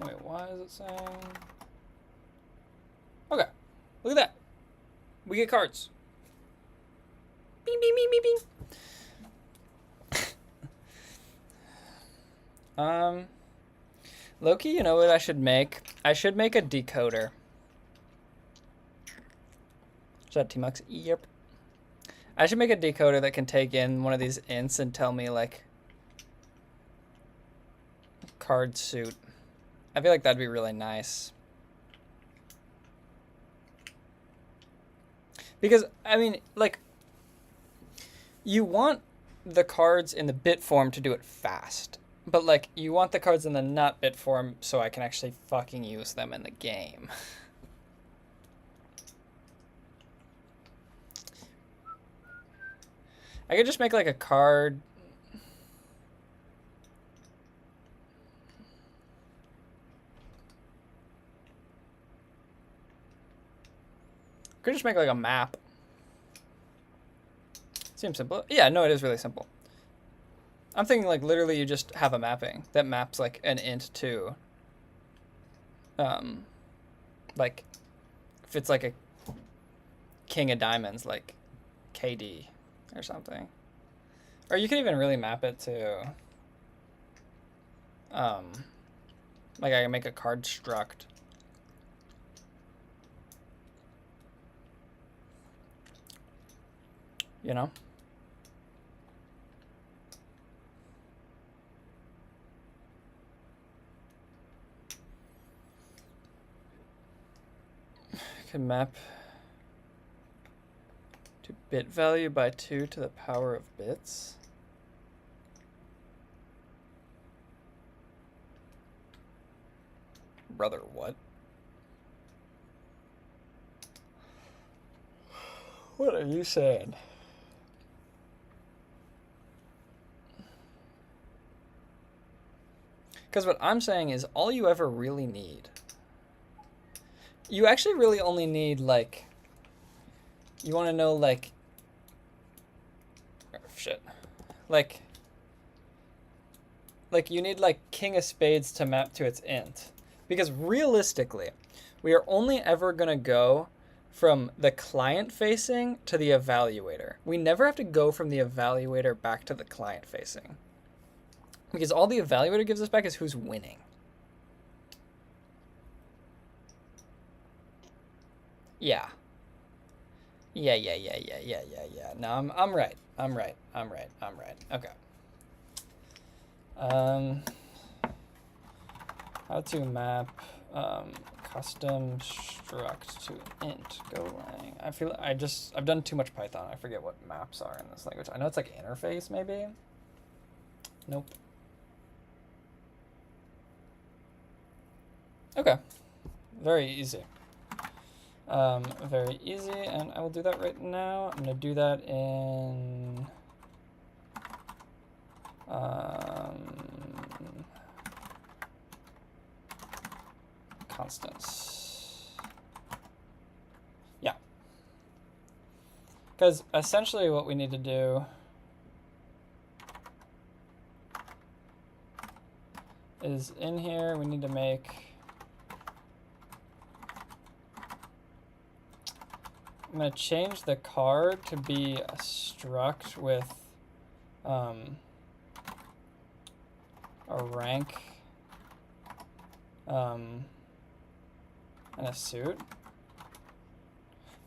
Wait, why is it saying? Okay, look at that. We get cards. Bing, bing, bing, bing, bing. Loki, you know what I should make? I should make a decoder. Is that T-Mux? Yep. I should make a decoder that can take in one of these ints and tell me, like, card suit. I feel like that'd be really nice. Because, I mean, like, you want the cards in the bit form to do it fast. But, like, you want the cards in the not bit form so I can actually fucking use them in the game. I could just make, like, a card. I could just make, like, a map. Seems simple. Yeah, no, it is really simple. I'm thinking, like, literally you just have a mapping that maps, like, an int to, like, if it's, like, a king of diamonds, like, KD or something. Or you could even really map it to, like, I can make a card struct. You know? Can map to bit value by 2 to the power of bits. Brother, what? What are you saying? Because what I'm saying is all you ever really need, you actually really only need, like, you want to know, like, oh, shit, like you need, like, king of spades to map to its int. Because realistically, we are only ever going to go from the client facing to the evaluator. We never have to go from the evaluator back to the client facing. Because all the evaluator gives us back is who's winning. Yeah. Yeah. No, I'm right. Okay. How to map custom struct to int Golang. I've done too much Python. I forget what maps are in this language. I know it's like interface maybe. Nope. Okay. Very easy. Very easy, and I will do that right now. I'm gonna do that in constants. Yeah. Because essentially what we need to do is in here we need to make I'm going to change the card to be a struct with a rank and a suit.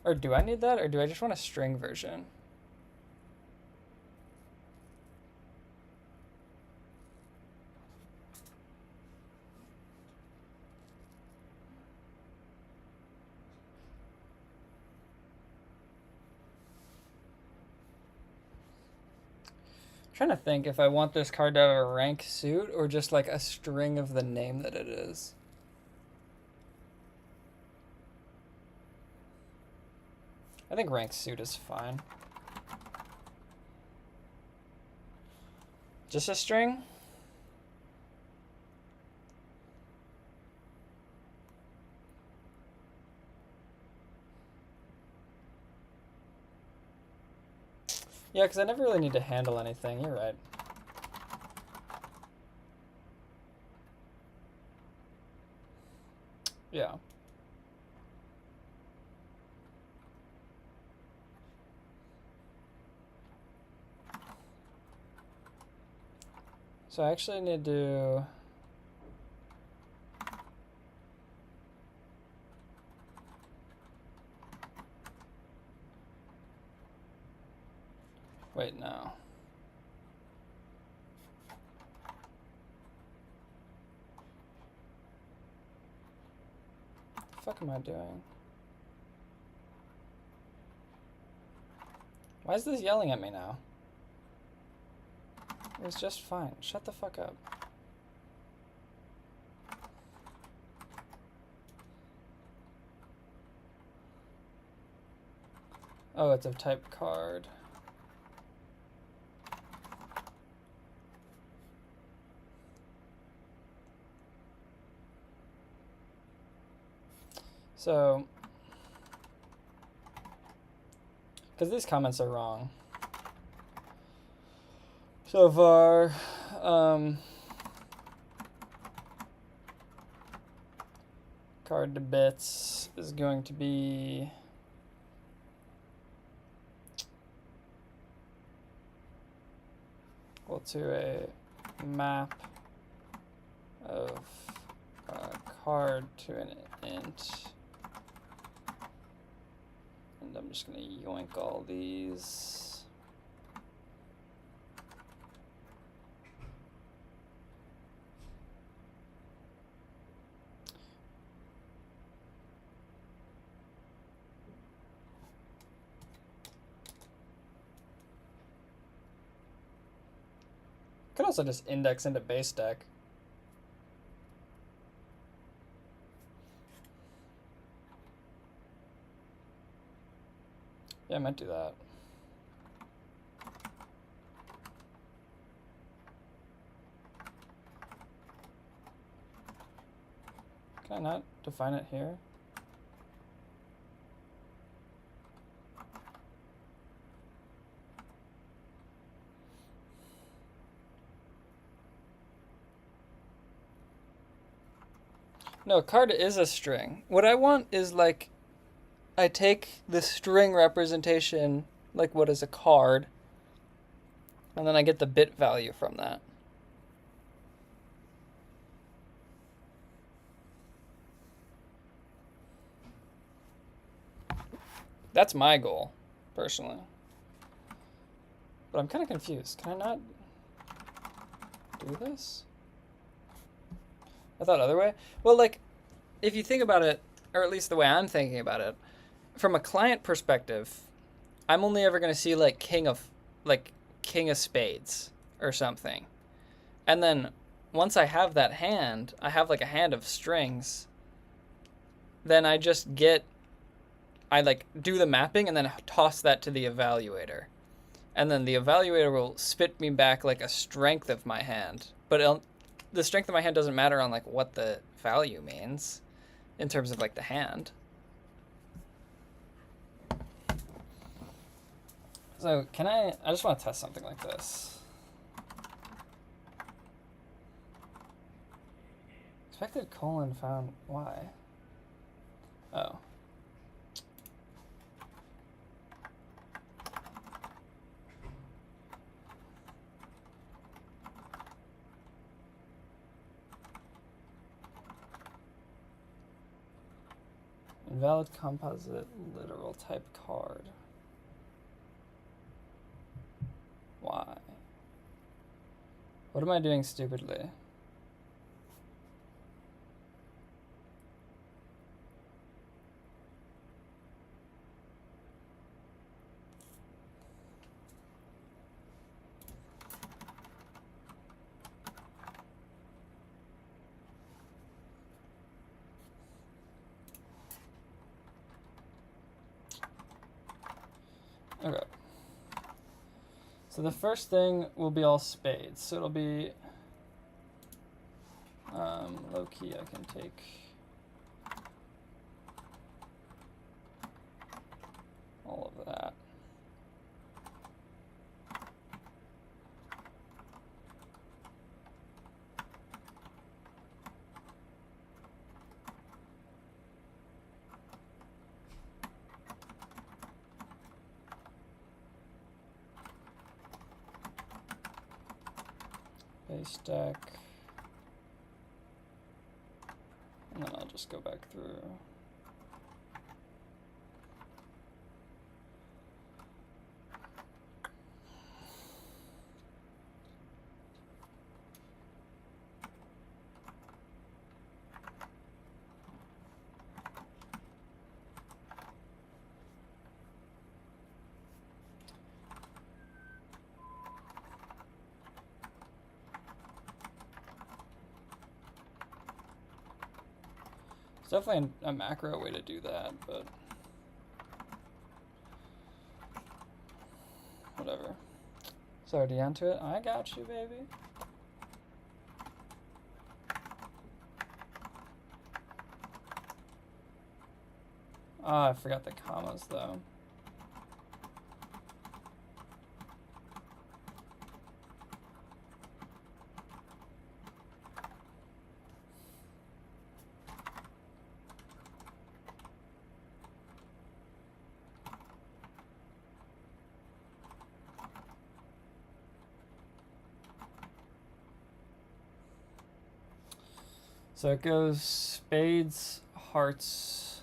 Or do I need that, or do I just want a string version? trying to think if I want this card to have a rank suit or just like a string of the name that it is. I think rank suit is fine. Just a string? Yeah, because I never really need to handle anything. You're right. Yeah. So I actually need to... Wait, no. What the fuck am I doing? Why is this yelling at me now? It was just fine. Shut the fuck up. Oh, it's a type card. So, because these comments are wrong. So far, card to bits is going to be equal to a map of a card to an int. And I'm just going to yoink all these. Could also just index into base deck. Yeah, I might do that. Can I not define it here? No, card is a string. What I want is like, I take the string representation, like what is a card, and then I get the bit value from that. That's my goal, personally. But I'm kind of confused. Can I not do this? I thought other way. Well, like, if you think about it, or at least the way I'm thinking about it, from a client perspective, I'm only ever going to see like king of spades or something. And then once I have that hand, I have like a hand of strings. Then I like do the mapping and then toss that to the evaluator. And then the evaluator will spit me back like a strength of my hand. But the strength of my hand doesn't matter on like what the value means in terms of like the hand. So I just want to test something like this. Expected colon found, why? Oh. Invalid composite literal type card. Why? What am I doing stupidly? So the first thing will be all spades. So it'll be low key. I can take all of that. Base deck. And then I'll just go back through. It's definitely a macro way to do that, but whatever. It's already onto it. I got you, baby. Ah, I forgot the commas though. So it goes spades, hearts,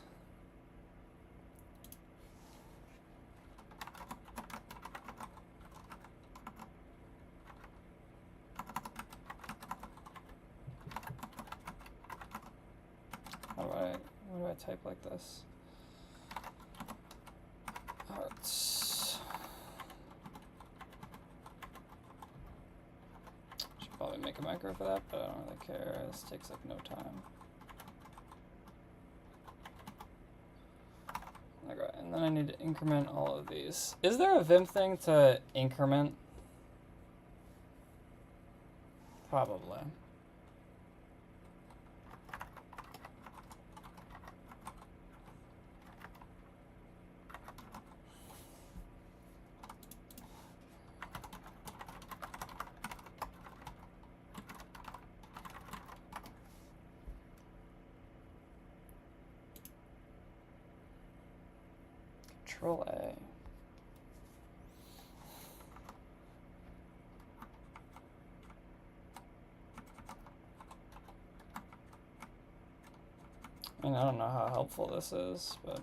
what do I type like this? Hearts. Should probably make a micro for that, but I don't really care. This takes like no time. Okay, and then I need to increment all of these. Is there a Vim thing to increment? Probably. Control A. I mean, I don't know how helpful this is, but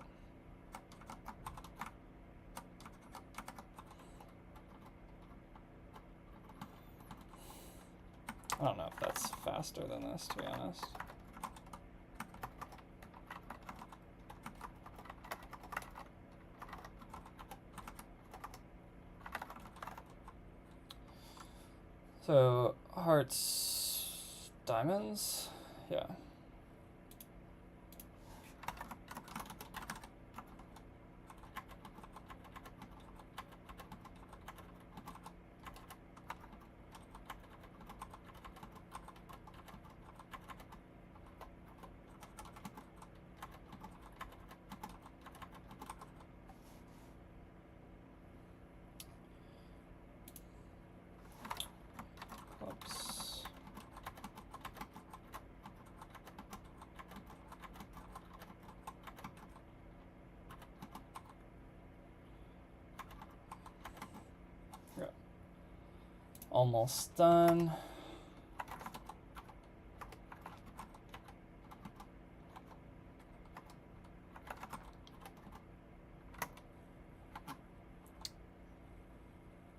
I don't know if that's faster than this, to be honest. So, hearts, diamonds, yeah. Oops. Yeah. Almost done.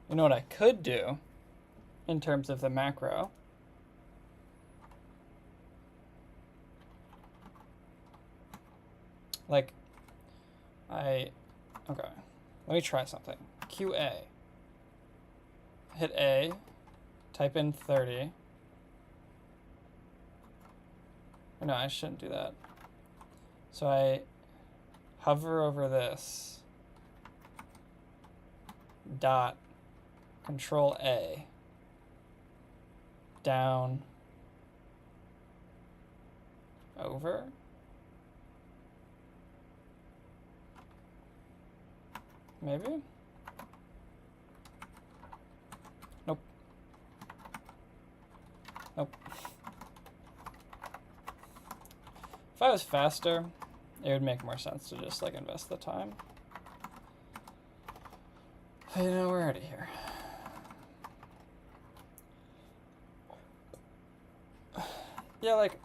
You know what I could do in terms of the macro? Like, okay, let me try something. QA. Hit A, type in 30. No, I shouldn't do that. So I hover over this, dot, Control A. Down. Over. Maybe? Nope. Nope. If I was faster, it would make more sense to just like invest the time. You know, we're already here. Yeah, like,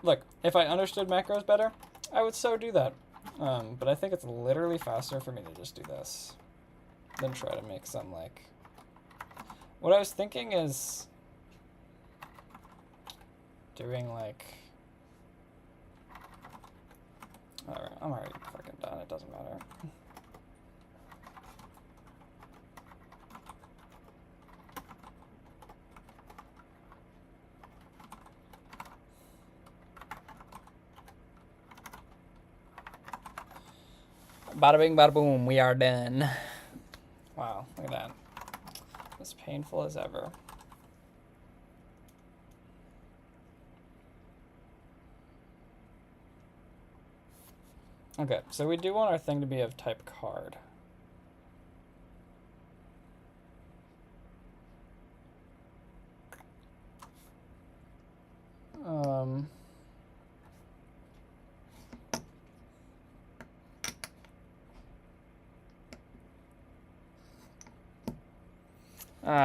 look, if I understood macros better, I would so do that. But I think it's literally faster for me to just do this than try to make some, like... What I was thinking is doing, like... Alright, I'm already fucking done. It doesn't matter. Bada bing, bada boom, we are done. Wow, look at that. As painful as ever. Okay, so we do want our thing to be of type card.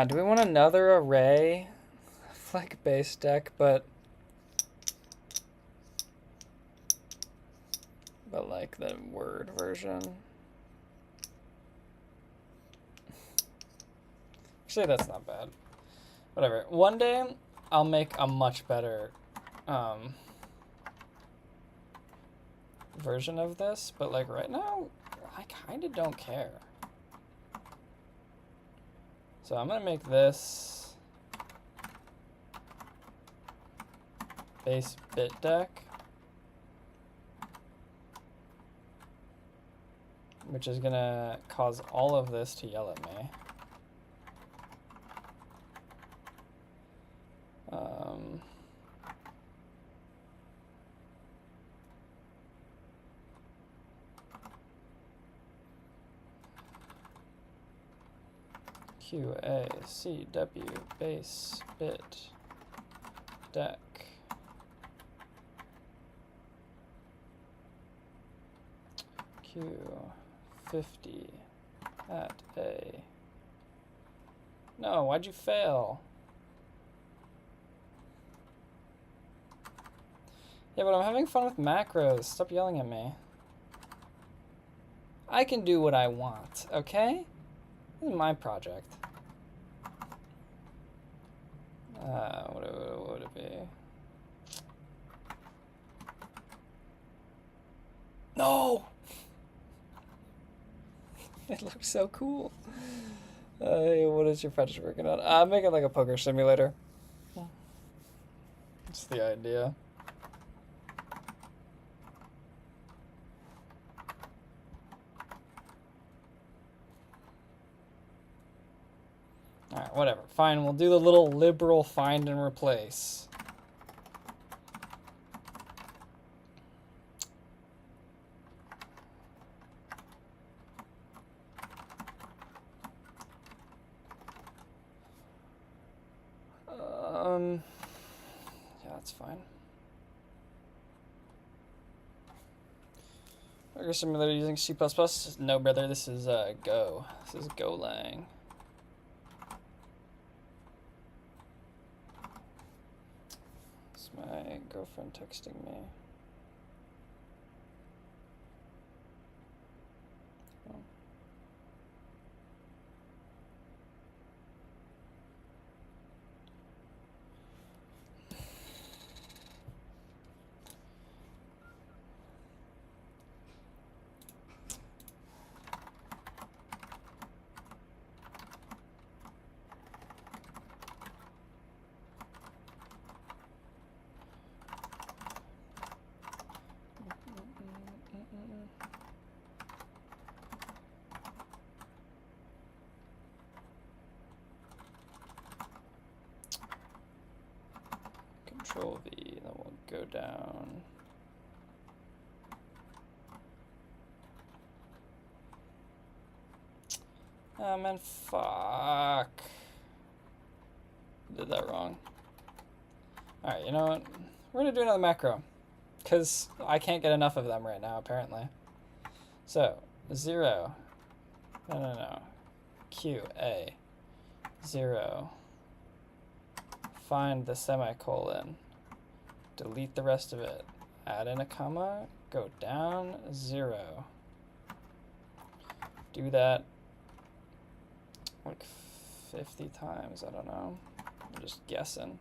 Do we want another array? Like base deck, but like the Word version. Actually, that's not bad. Whatever. One day, I'll make a much better version of this, but like right now, I kind of don't care. So I'm gonna make this base bit deck, which is gonna cause all of this to yell at me. QACW base bit deck. Q50 at A. No, why'd you fail? Yeah, but I'm having fun with macros. Stop yelling at me. I can do what I want, okay? This is my project. What would it be? No! It looks so cool. What is your project working on? I'm making like a poker simulator. That's the idea. Alright, whatever. Fine, we'll do the little liberal find and replace. Yeah, that's fine. Poker simulator using C++? No, brother, this is Go. This is Golang. My girlfriend texting me. Oh. Control V, then we'll go down. Oh man, fuck. Did that wrong. Alright, you know what? We're gonna do another macro. Because I can't get enough of them right now, apparently. So, 0. No. Q, A. 0. Find the semicolon. Delete the rest of it. Add in a comma. Go down 0. Do that like 50 times. I don't know. I'm just guessing.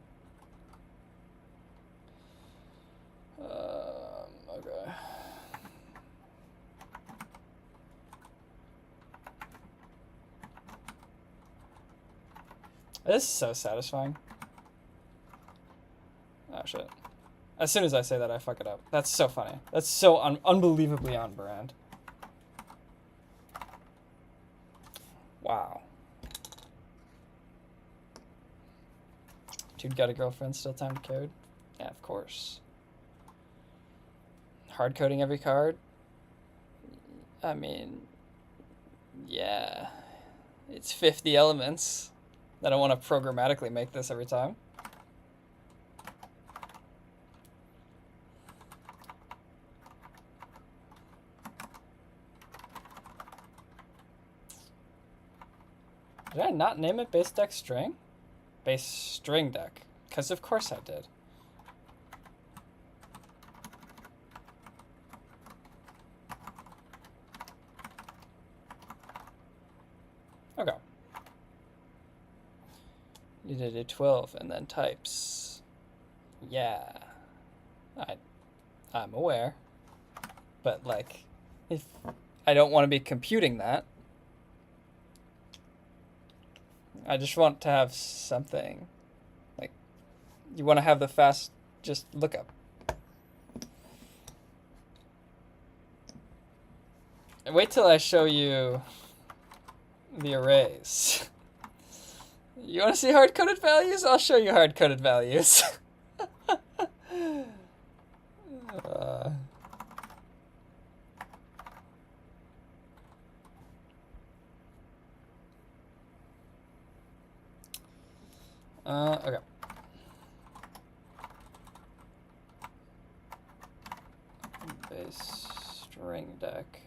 Okay. This is so satisfying. Oh shit. As soon as I say that, I fuck it up. That's so funny. That's so unbelievably on brand. Wow. Dude got a girlfriend, still time to code? Yeah, of course. Hard coding every card? I mean, yeah. It's 50 elements. I don't want to programmatically make this every time. Did I not name it base deck string? Base string deck. Because of course I did. Okay. You did a 12 and then types. Yeah. I'm aware. But like, if I don't want to be computing that, I just want to have something. Like, you want to have the fast just lookup. And wait till I show you the arrays. You want to see hard-coded values? I'll show you hard-coded values. Okay. Base string deck.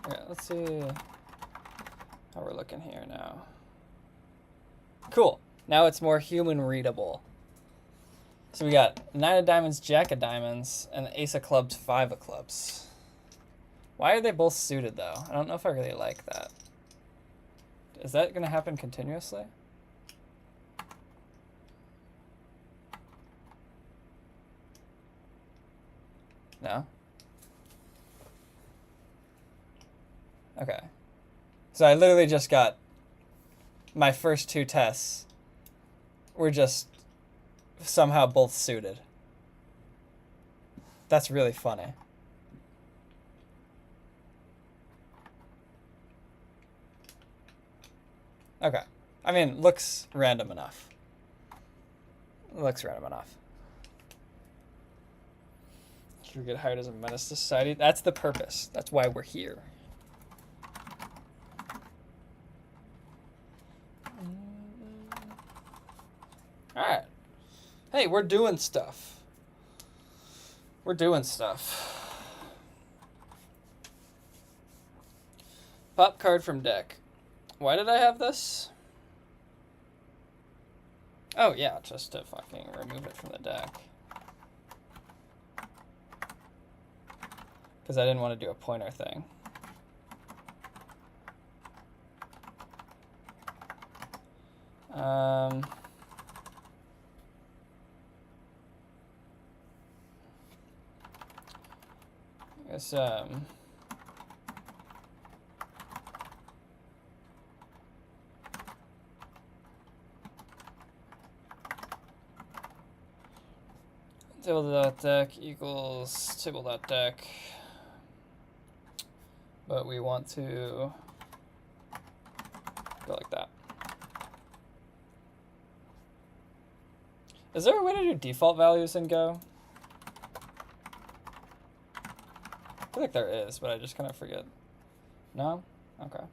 Okay, let's see how we're looking here now. Cool. Now it's more human readable. So we got 9 of diamonds, jack of diamonds, and ace of clubs, 5 of clubs. Why are they both suited though? I don't know if I really like that. Is that going to happen continuously? No? Okay. So I literally just got my first 2 tests were just somehow both suited. That's really funny. Okay. I mean, looks random enough. Looks random enough. Should we get hired as a menace to society? That's the purpose. That's why we're here. Alright. Hey, we're doing stuff. We're doing stuff. Pop card from deck. Why did I have this? Oh, yeah, just to fucking remove it from the deck. Because I didn't want to do a pointer thing. I guess, table.deck equals table.deck. But we want to go like that. Is there a way to do default values in Go? I feel like there is, but I just kind of forget. No? Okay.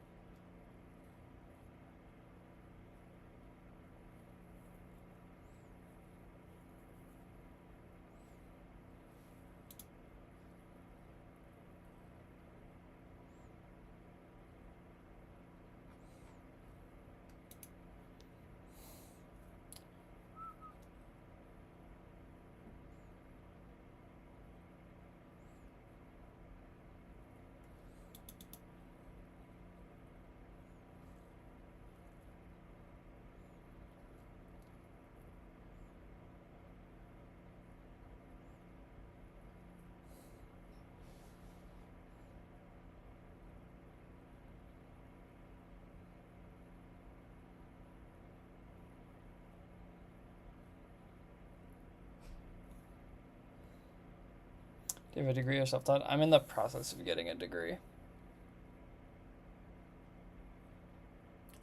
Do you have a degree or self-taught? I'm in the process of getting a degree.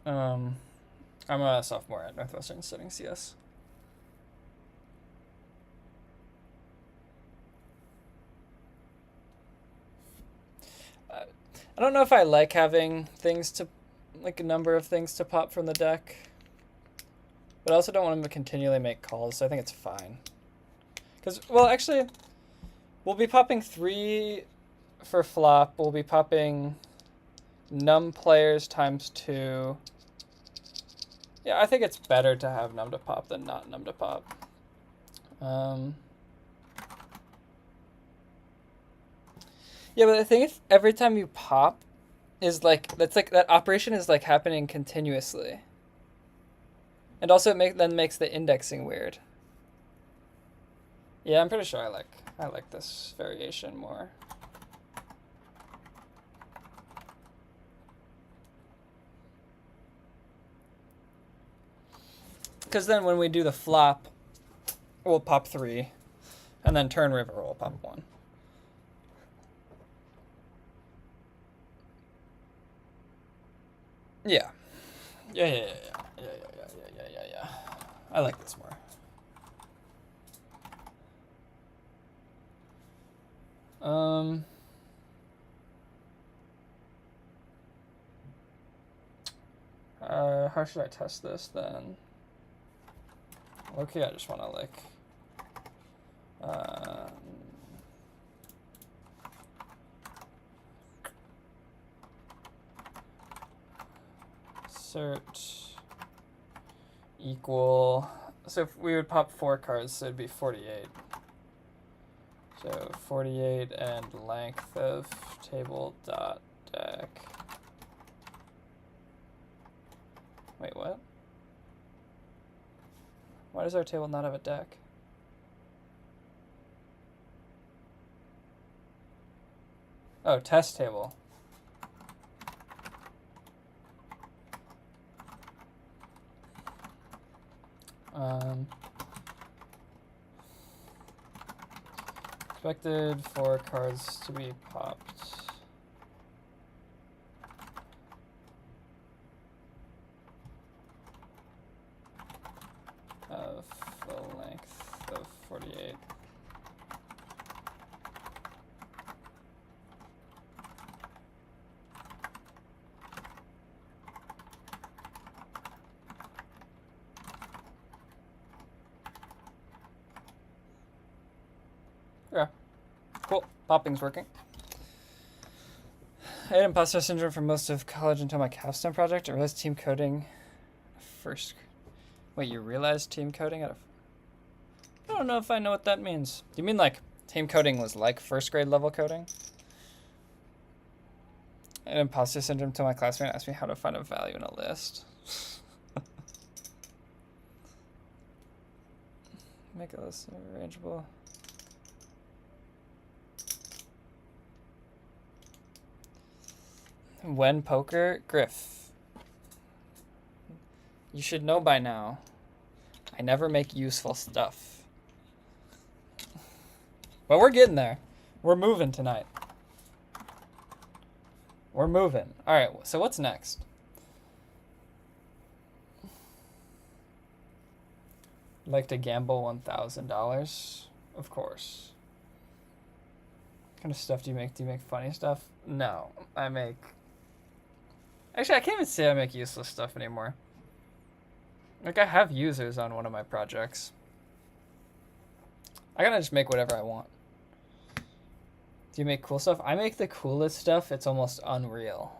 I'm a sophomore at Northwestern studying CS. I don't know if I like having things to, like a number of things to pop from the deck. But I also don't want him to continually make calls, so I think it's fine. Because, well, actually, we'll be popping 3 for flop. We'll be popping num players times 2. Yeah, I think it's better to have num to pop than not num to pop. Yeah, but the thing is, every time you pop is like, that's like, that operation is like happening continuously. And also it then makes the indexing weird. Yeah, I'm pretty sure I like this variation more. Because then when we do the flop, we'll pop 3, and then turn river, we'll pop 1. Yeah. Yeah. I like this more. How should I test this then? Okay, I just want to like, cert equal, so if we would pop 4 cards, so it'd be 48. So 48 and length of table dot deck. Wait, what? Why does our table not have a deck? Oh, test table. Expected 4 cards to be popped. Of the length of 48. Yeah. Cool. Popping's working. I had imposter syndrome for most of college until my capstone project. I realized team coding first. Wait, you realized team coding at a... I don't know if I know what that means. Do you mean like team coding was like first grade level coding? I had imposter syndrome until my classmate asked me how to find a value in a list. Make a list arrangeable. When poker? Griff. You should know by now. I never make useful stuff. But we're getting there. We're moving tonight. We're moving. Alright, so what's next? Like to gamble $1,000? Of course. What kind of stuff do you make? Do you make funny stuff? No, I make... Actually, I can't even say I make useless stuff anymore. Like, I have users on one of my projects. I gotta just make whatever I want. Do you make cool stuff? I make the coolest stuff. It's almost unreal.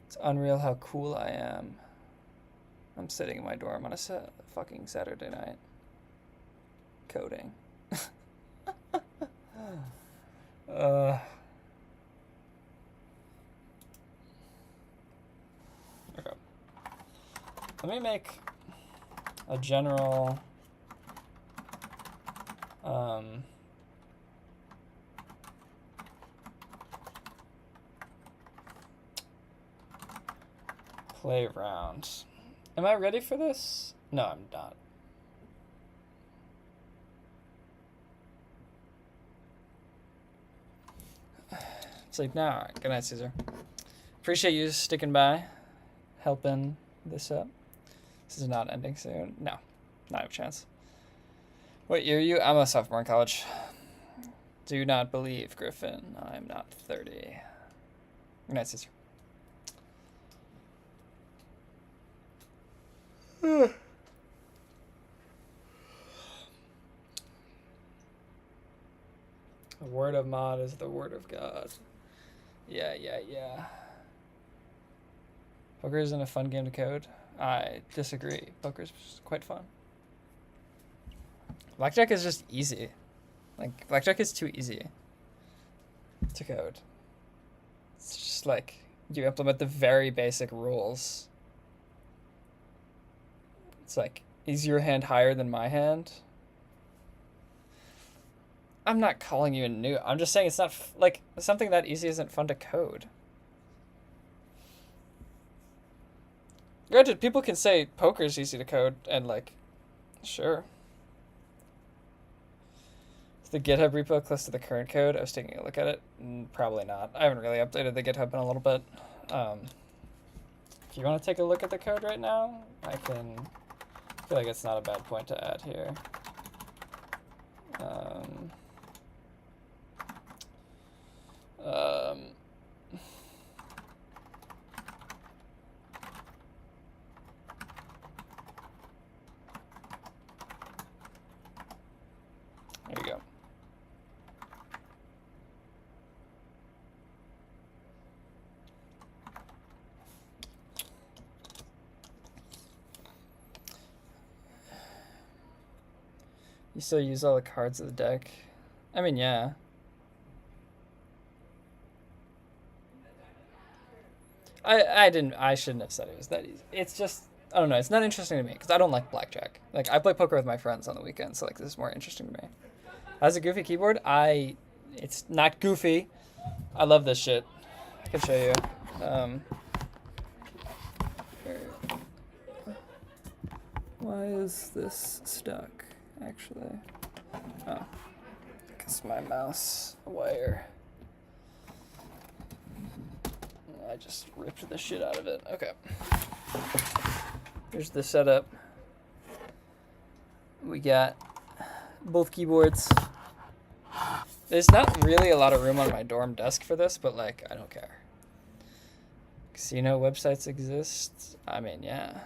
It's unreal how cool I am. I'm sitting in my dorm on a fucking Saturday night. Coding. Okay. Let me make a general play round. Am I ready for this? No, I'm not. Sleep now. All right. Good night, Caesar. Appreciate you sticking by, helping this up. This is not ending soon. No, not a chance. What year are you? I'm a sophomore in college. Do not believe, Griffin. I'm not 30. Good night, Caesar. The word of mod is the word of God. Yeah. Poker isn't a fun game to code. I disagree. Poker's quite fun. Blackjack is just easy. Like, blackjack is too easy to code. It's just like, you implement the very basic rules. It's like, is your hand higher than my hand? I'm not calling you a noob. I'm just saying it's not, like, something that easy isn't fun to code. Granted, people can say poker is easy to code, and, like, sure. Is the GitHub repo close to the current code? I was taking a look at it. Probably not. I haven't really updated the GitHub in a little bit. If you want to take a look at the code right now, I can... I feel like it's not a bad point to add here. There you go. You still use all the cards of the deck? I mean, yeah. I shouldn't have said it was that easy. It's just, I don't know, it's not interesting to me because I don't like blackjack. Like, I play poker with my friends on the weekend, so like this is more interesting to me. As a goofy keyboard, it's not goofy. I love this shit. I can show you. Why is this stuck, actually? Oh, because my mouse wire. I just ripped the shit out of it. Okay. Here's the setup. We got both keyboards. There's not really a lot of room on my dorm desk for this, but like, I don't care. Casino websites exist? I mean, yeah.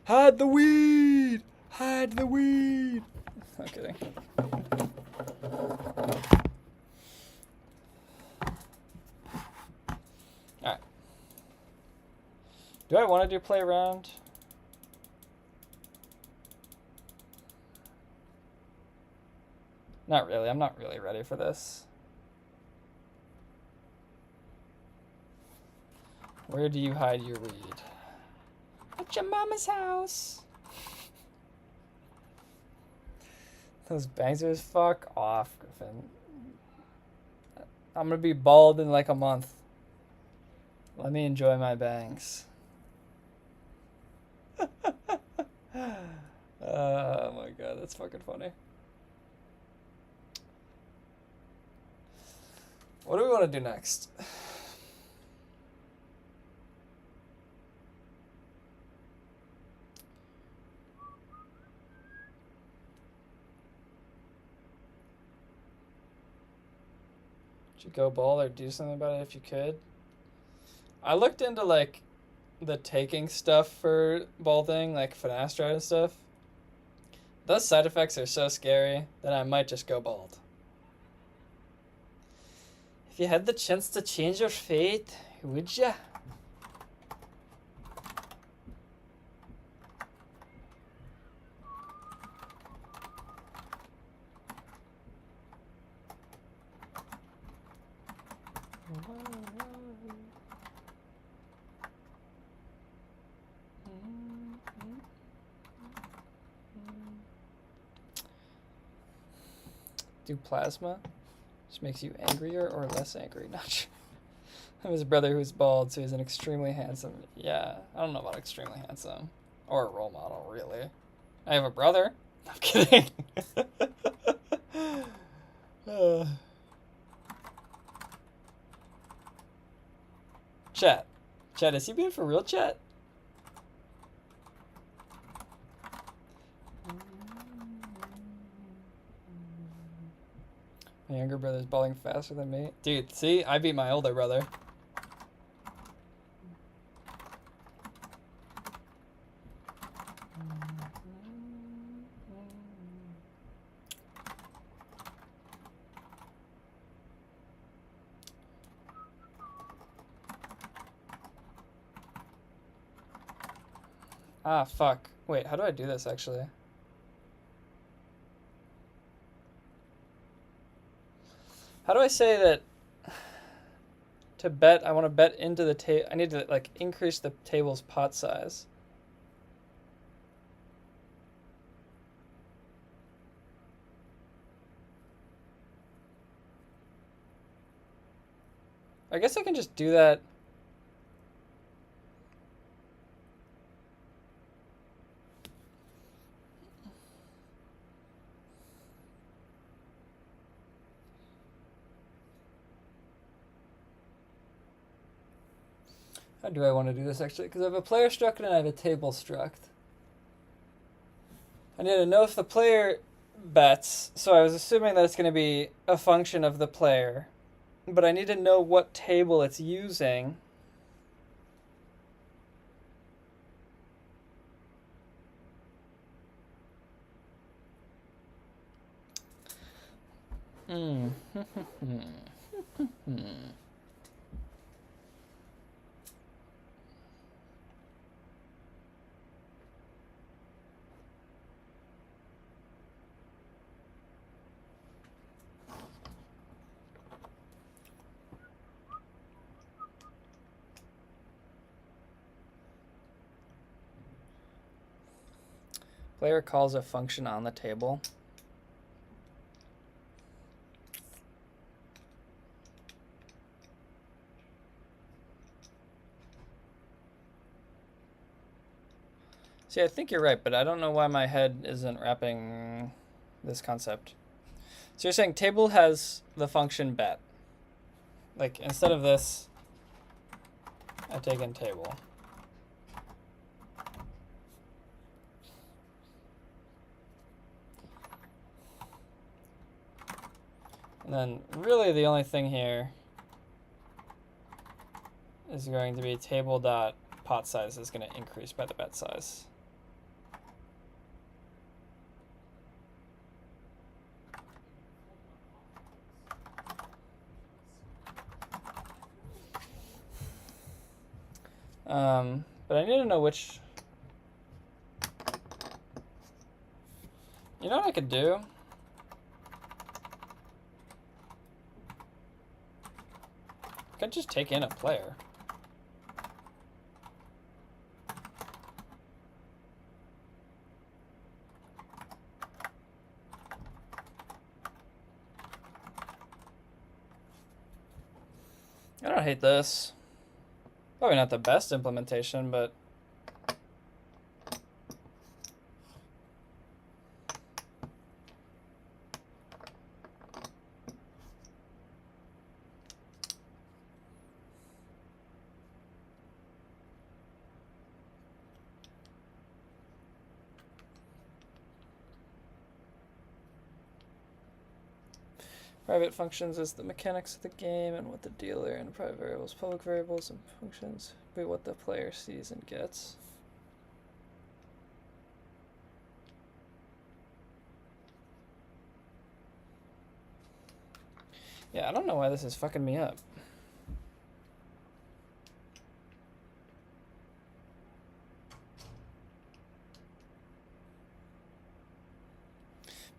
Hide the weed! Hide the weed! Not kidding. Alright. Do I want to do play around? Not really. I'm not really ready for this. Where do you hide your weed? At your mama's house. Those bangers, fuck off, Griffin. I'm gonna be bald in like a month. Let me enjoy my bangs. Oh my god, that's fucking funny. What do we want to do next? you go bald or do something about it if you could? I looked into like the taking stuff for balding, like finasteride and stuff. Those side effects are so scary that I might just go bald. If you had the chance to change your fate, would ya? Do plasma? Just makes you angrier or less angry? Not sure. I have his brother who's bald, so he's an extremely handsome. Yeah, I don't know about extremely handsome. Or a role model, really. I have a brother. I'm kidding. Chat. Chat, is he being for real, chat? My younger brother's balding faster than me. Dude, see? I beat my older brother. Ah, fuck. Wait, how do I do this, actually? How do I say that to bet, I want to bet into the table, I need to, like, increase the table's pot size. I guess I can just do that. How do I want to do this, actually? Because I have a player struct and I have a table struct. I need to know if the player bets, so I was assuming that it's going to be a function of the player. But I need to know what table it's using. Player calls a function on the table. See, I think you're right, but I don't know why my head isn't wrapping this concept. So you're saying table has the function bet. Like, instead of this, I take in table. And then really the only thing here is going to be table dot pot size is going to increase by the bet size. But I need to know which. You know what I could do? I could just take in a player. I don't hate this. Probably not the best implementation, but Private functions is the mechanics of the game and what the dealer and private variables, public variables, and functions be what the player sees and gets. Yeah, I don't know why this is fucking me up.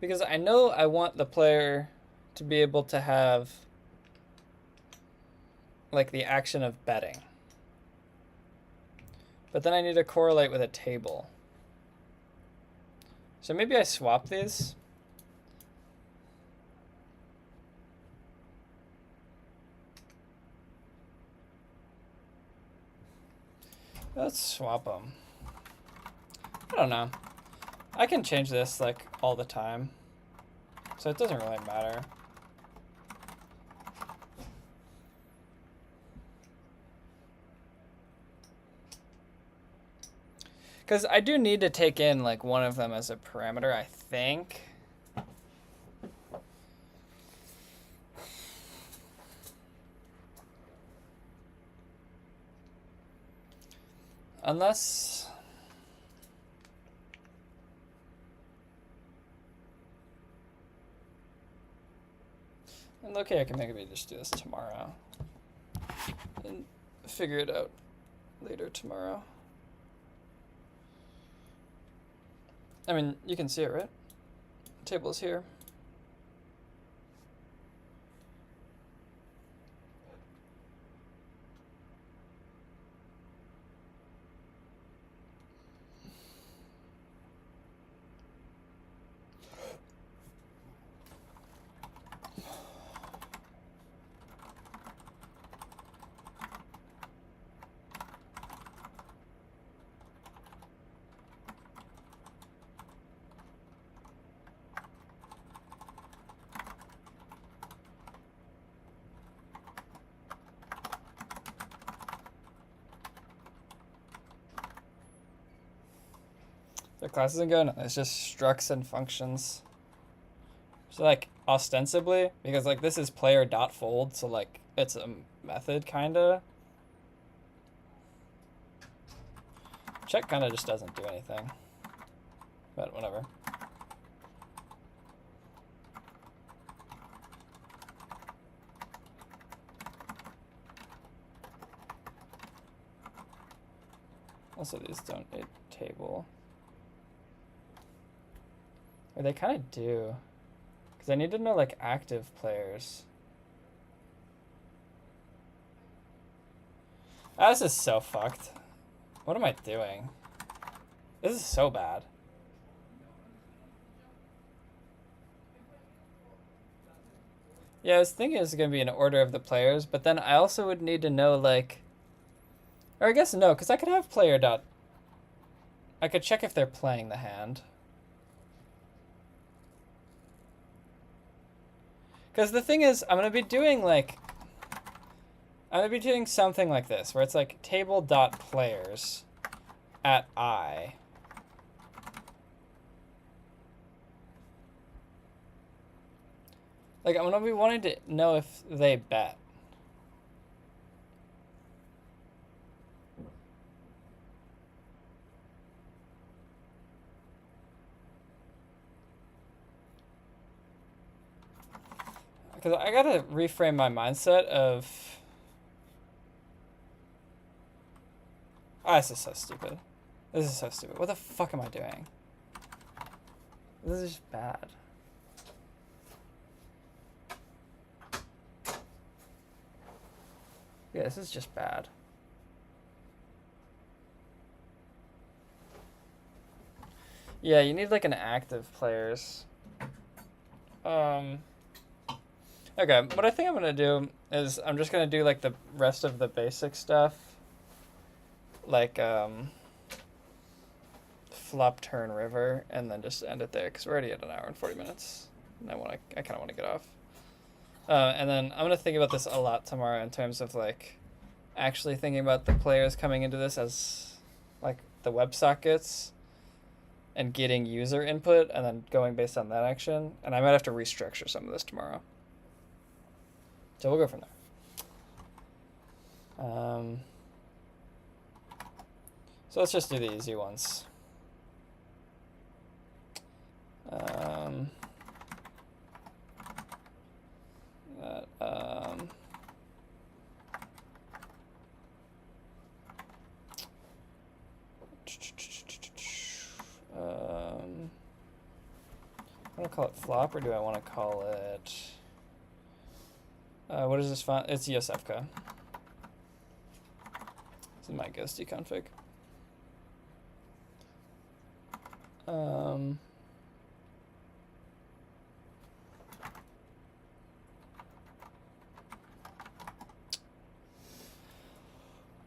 Because I know I want the player to be able to have like the action of betting. But then I need to correlate with a table. So maybe I swap these. Let's swap them. I don't know. I can change this like all the time, so it doesn't really matter. Because I do need to take in like one of them as a parameter, I think. Unless... And okay, I can maybe just do this tomorrow. And figure it out later tomorrow. I mean, you can see it, right? The table is here. The class isn't good. It's just structs and functions. So like ostensibly, because like this is player dot fold, so like it's a method kinda. Check kinda just doesn't do anything. But whatever. Also, these don't need table. Or they kind of do. Because I need to know, like, active players. Ah, this is so fucked. What am I doing? This is so bad. Yeah, I was thinking it was going to be an order of the players, but then I also would need to know, like... Or I guess no, because I could have player dot... I could check if they're playing the hand. Because the thing is, I'm going to be doing, like... I'm going to be doing something like this, where it's like table dot players at I. Like, I'm going to be wanting to know if they bet. Because I gotta reframe my mindset of... Oh, this is so stupid. This is so stupid. What the fuck am I doing? This is just bad. Yeah, this is just bad. Yeah, you need like an active players. Okay, what I think I'm gonna do is I'm just gonna do like the rest of the basic stuff. Like flop turn river and then just end it there because we're already at an hour and 40 minutes. And I kinda wanna get off. And then I'm gonna think about this a lot tomorrow in terms of like actually thinking about the players coming into this as like the WebSockets and getting user input and then going based on that action. And I might have to restructure some of this tomorrow. So we'll go from there. So let's just do the easy ones. I want to call it flop, or do I want to call it... what is this font? It's Yosefka. This is my ghosty config.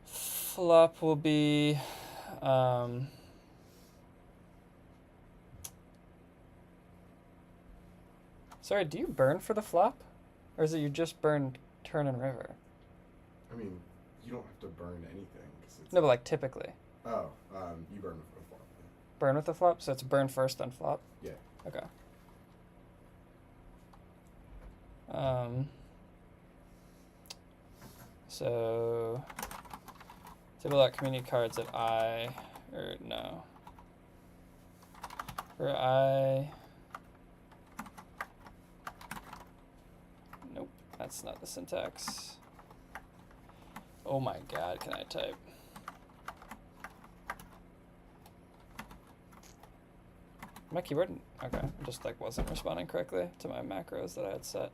Flop will be... Sorry, do you burn for the flop? Or is it you just burn turn and river? I mean, you don't have to burn anything. 'Cause it's No, but like typically. Oh, you burn with a flop. Yeah. Burn with the flop? So it's burn first, then flop? Yeah. Okay. So... table.community cards at I... Or no. For I... Nope, that's not the syntax. Oh my god, can I type? My keyboard? Okay, it just like wasn't responding correctly to my macros that I had set.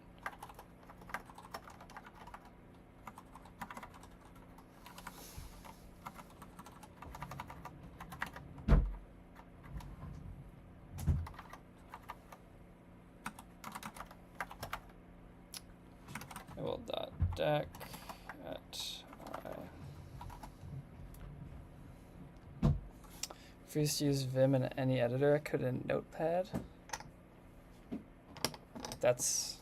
Deck at I. Refuse to use Vim in any editor. I could in Notepad. That's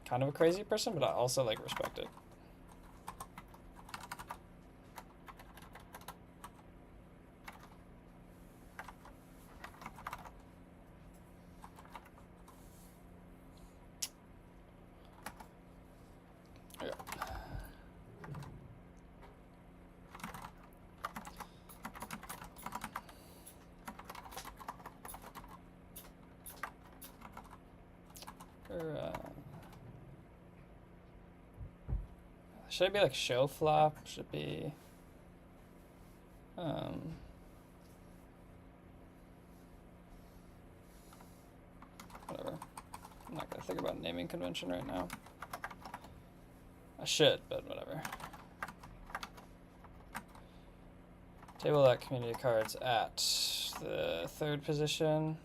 kind of a crazy person, but I also like respect it. Should it be like show flop? Should it be whatever. I'm not gonna think about naming convention right now. I should, but whatever. Table.community cards at the third position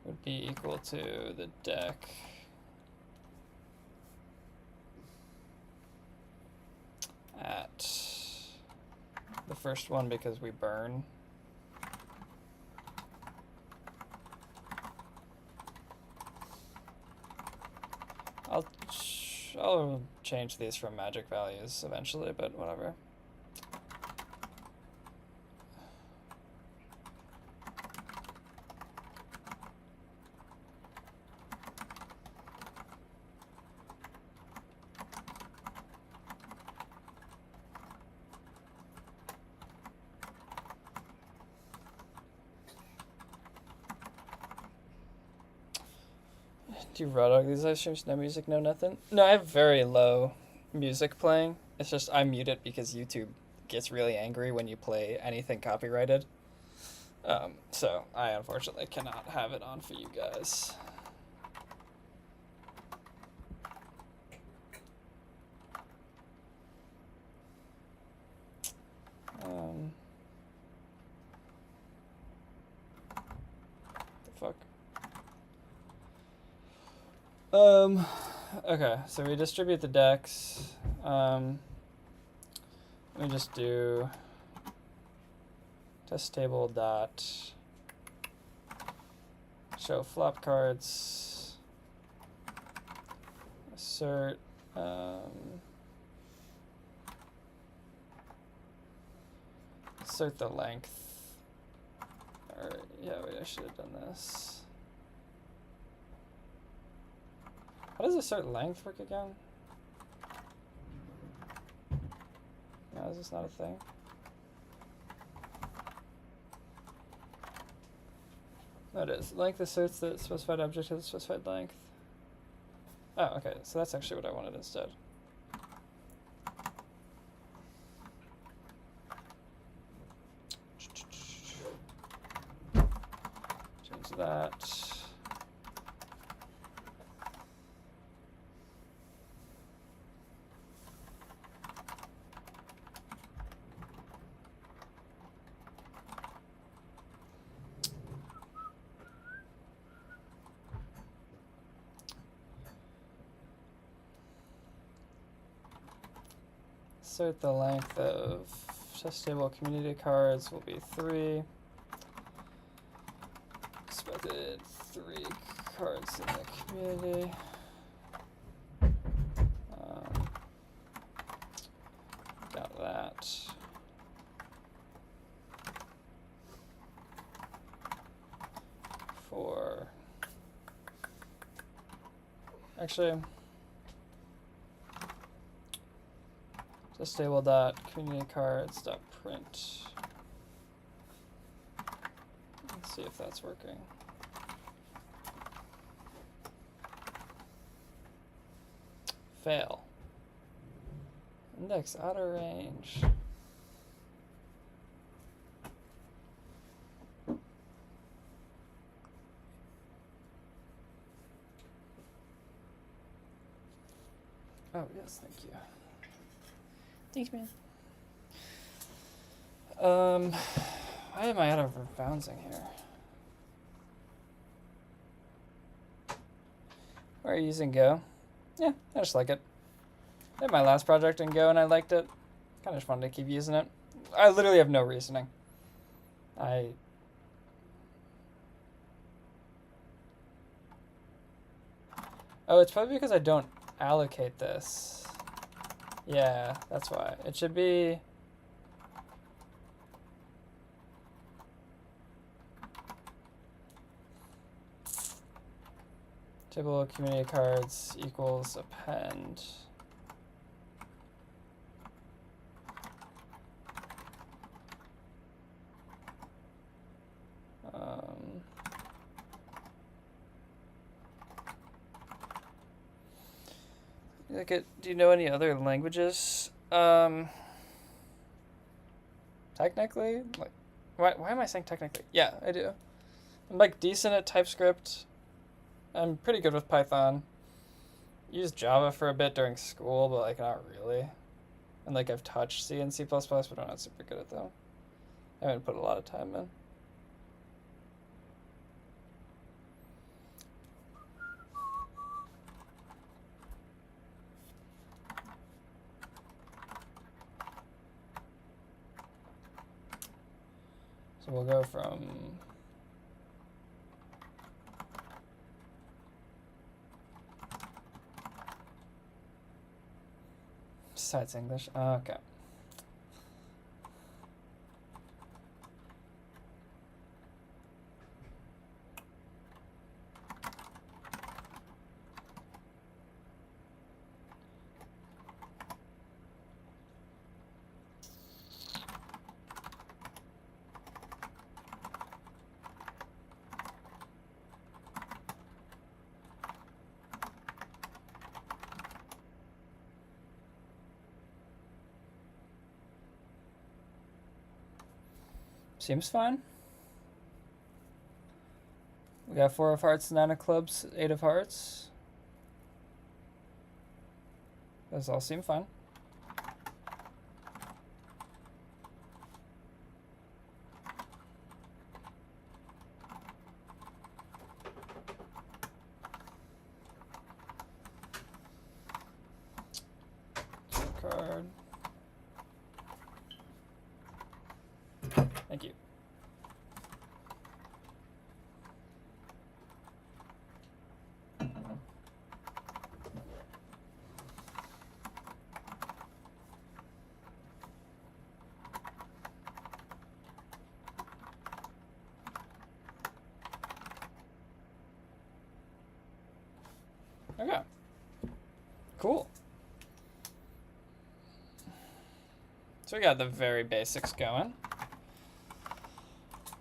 would be equal to the deck at the first one because we burn. I'll change these from magic values eventually, but whatever. Do you raw dog these live streams? No music, no nothing? No, I have very low music playing. It's just I mute it because YouTube gets really angry when you play anything copyrighted. So I unfortunately cannot have it on for you guys. The fuck? Okay, so we distribute the decks. Let me just do test table dot show flop cards, assert, assert the length, or yeah, wait, I should have done this. How does assert length work again? No, is this not a thing? No, it is. Length asserts that specified object has a specified length. Oh, okay. So that's actually what I wanted instead. Change that. Assert the length of test table community cards will be 3. Expected 3 cards in the community. Got that. For actually. Just table dot community cards dot print. Let's see if that's working. Fail. Index out of range. Oh yes, thank you. Thanks, man. Why am I out of bouncing here? Are you using Go? Yeah, I just like it. I did my last project in Go and I liked it. Kind of just wanted to keep using it. I literally have no reasoning. Oh, it's probably because I don't allocate this. Yeah, that's why. It should be... Table of community cards equals append. Do you know any other languages? Technically? Like, why am I saying technically? Yeah, I do. I'm like decent at TypeScript. I'm pretty good with Python. Used Java for a bit during school, but like not really. And like I've touched C and C++, but I'm not super good at them. I haven't put a lot of time in. So we'll go from besides English. Okay. Seems fine. We got 4 of hearts, 9 of clubs, 8 of hearts. Those all seem fine. Card. Thank you. Okay. Cool. So we got the very basics going.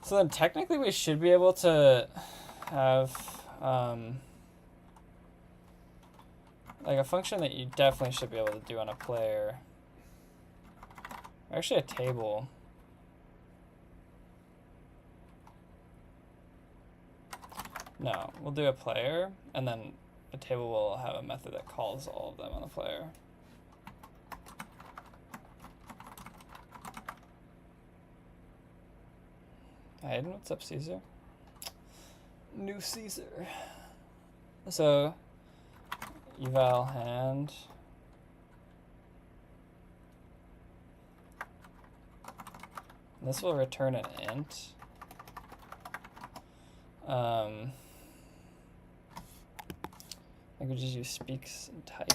So then technically we should be able to have like a function that you definitely should be able to do on a player. Actually a table. No, we'll do a player, and then a table will have a method that calls all of them on the player. Hayden, what's up, Caesar? New Caesar. So, eval hand. This will return an int. Languages you speaks and type.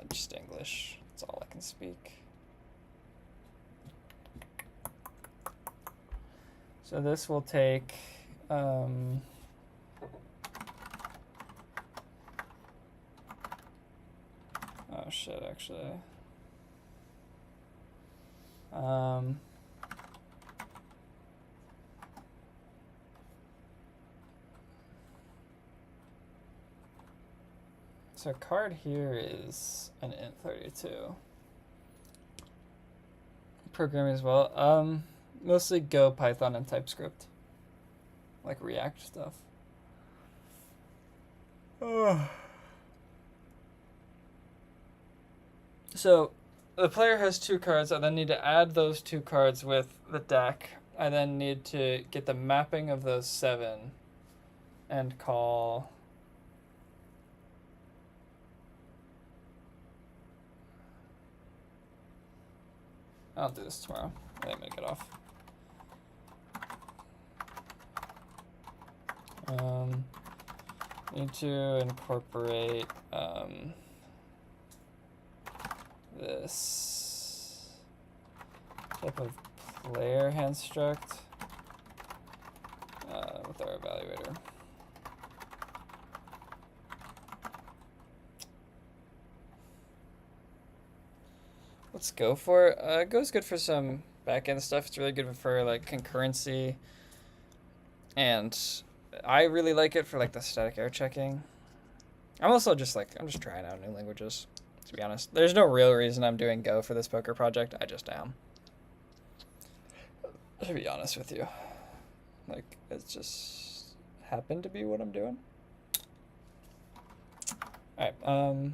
Just English. That's all I can speak. So this will take oh shit, actually. So card here is an int32. Programming as well. Mostly Go, Python, and TypeScript. Like React stuff. So the player has 2 cards. I then need to add those 2 cards with the deck. I then need to get the mapping of those 7 and call... I'll do this tomorrow. I didn't make it off. Need to incorporate this type of player hand struct with our evaluator. Let's go for it. Go's good for some back-end stuff. It's really good for like concurrency, and I really like it for like the static error checking. I'm just trying out new languages, to be honest. There's no real reason I'm doing Go for this poker project. I just am. To be honest with you, like it just happened to be what I'm doing. All right.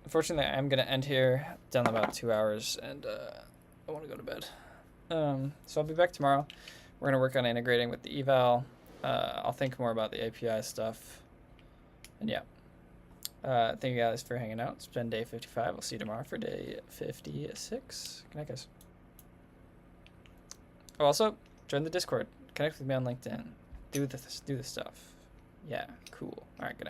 Unfortunately, I'm gonna end here. Done about 2 hours, and I want to go to bed. So I'll be back tomorrow. We're gonna work on integrating with the eval. I'll think more about the API stuff, and yeah. Thank you guys for hanging out. It's been day 55. We'll see you tomorrow for day 56. Good night, guys. Oh, also, join the Discord. Connect with me on LinkedIn. Do this stuff. Yeah, cool. All right, good night.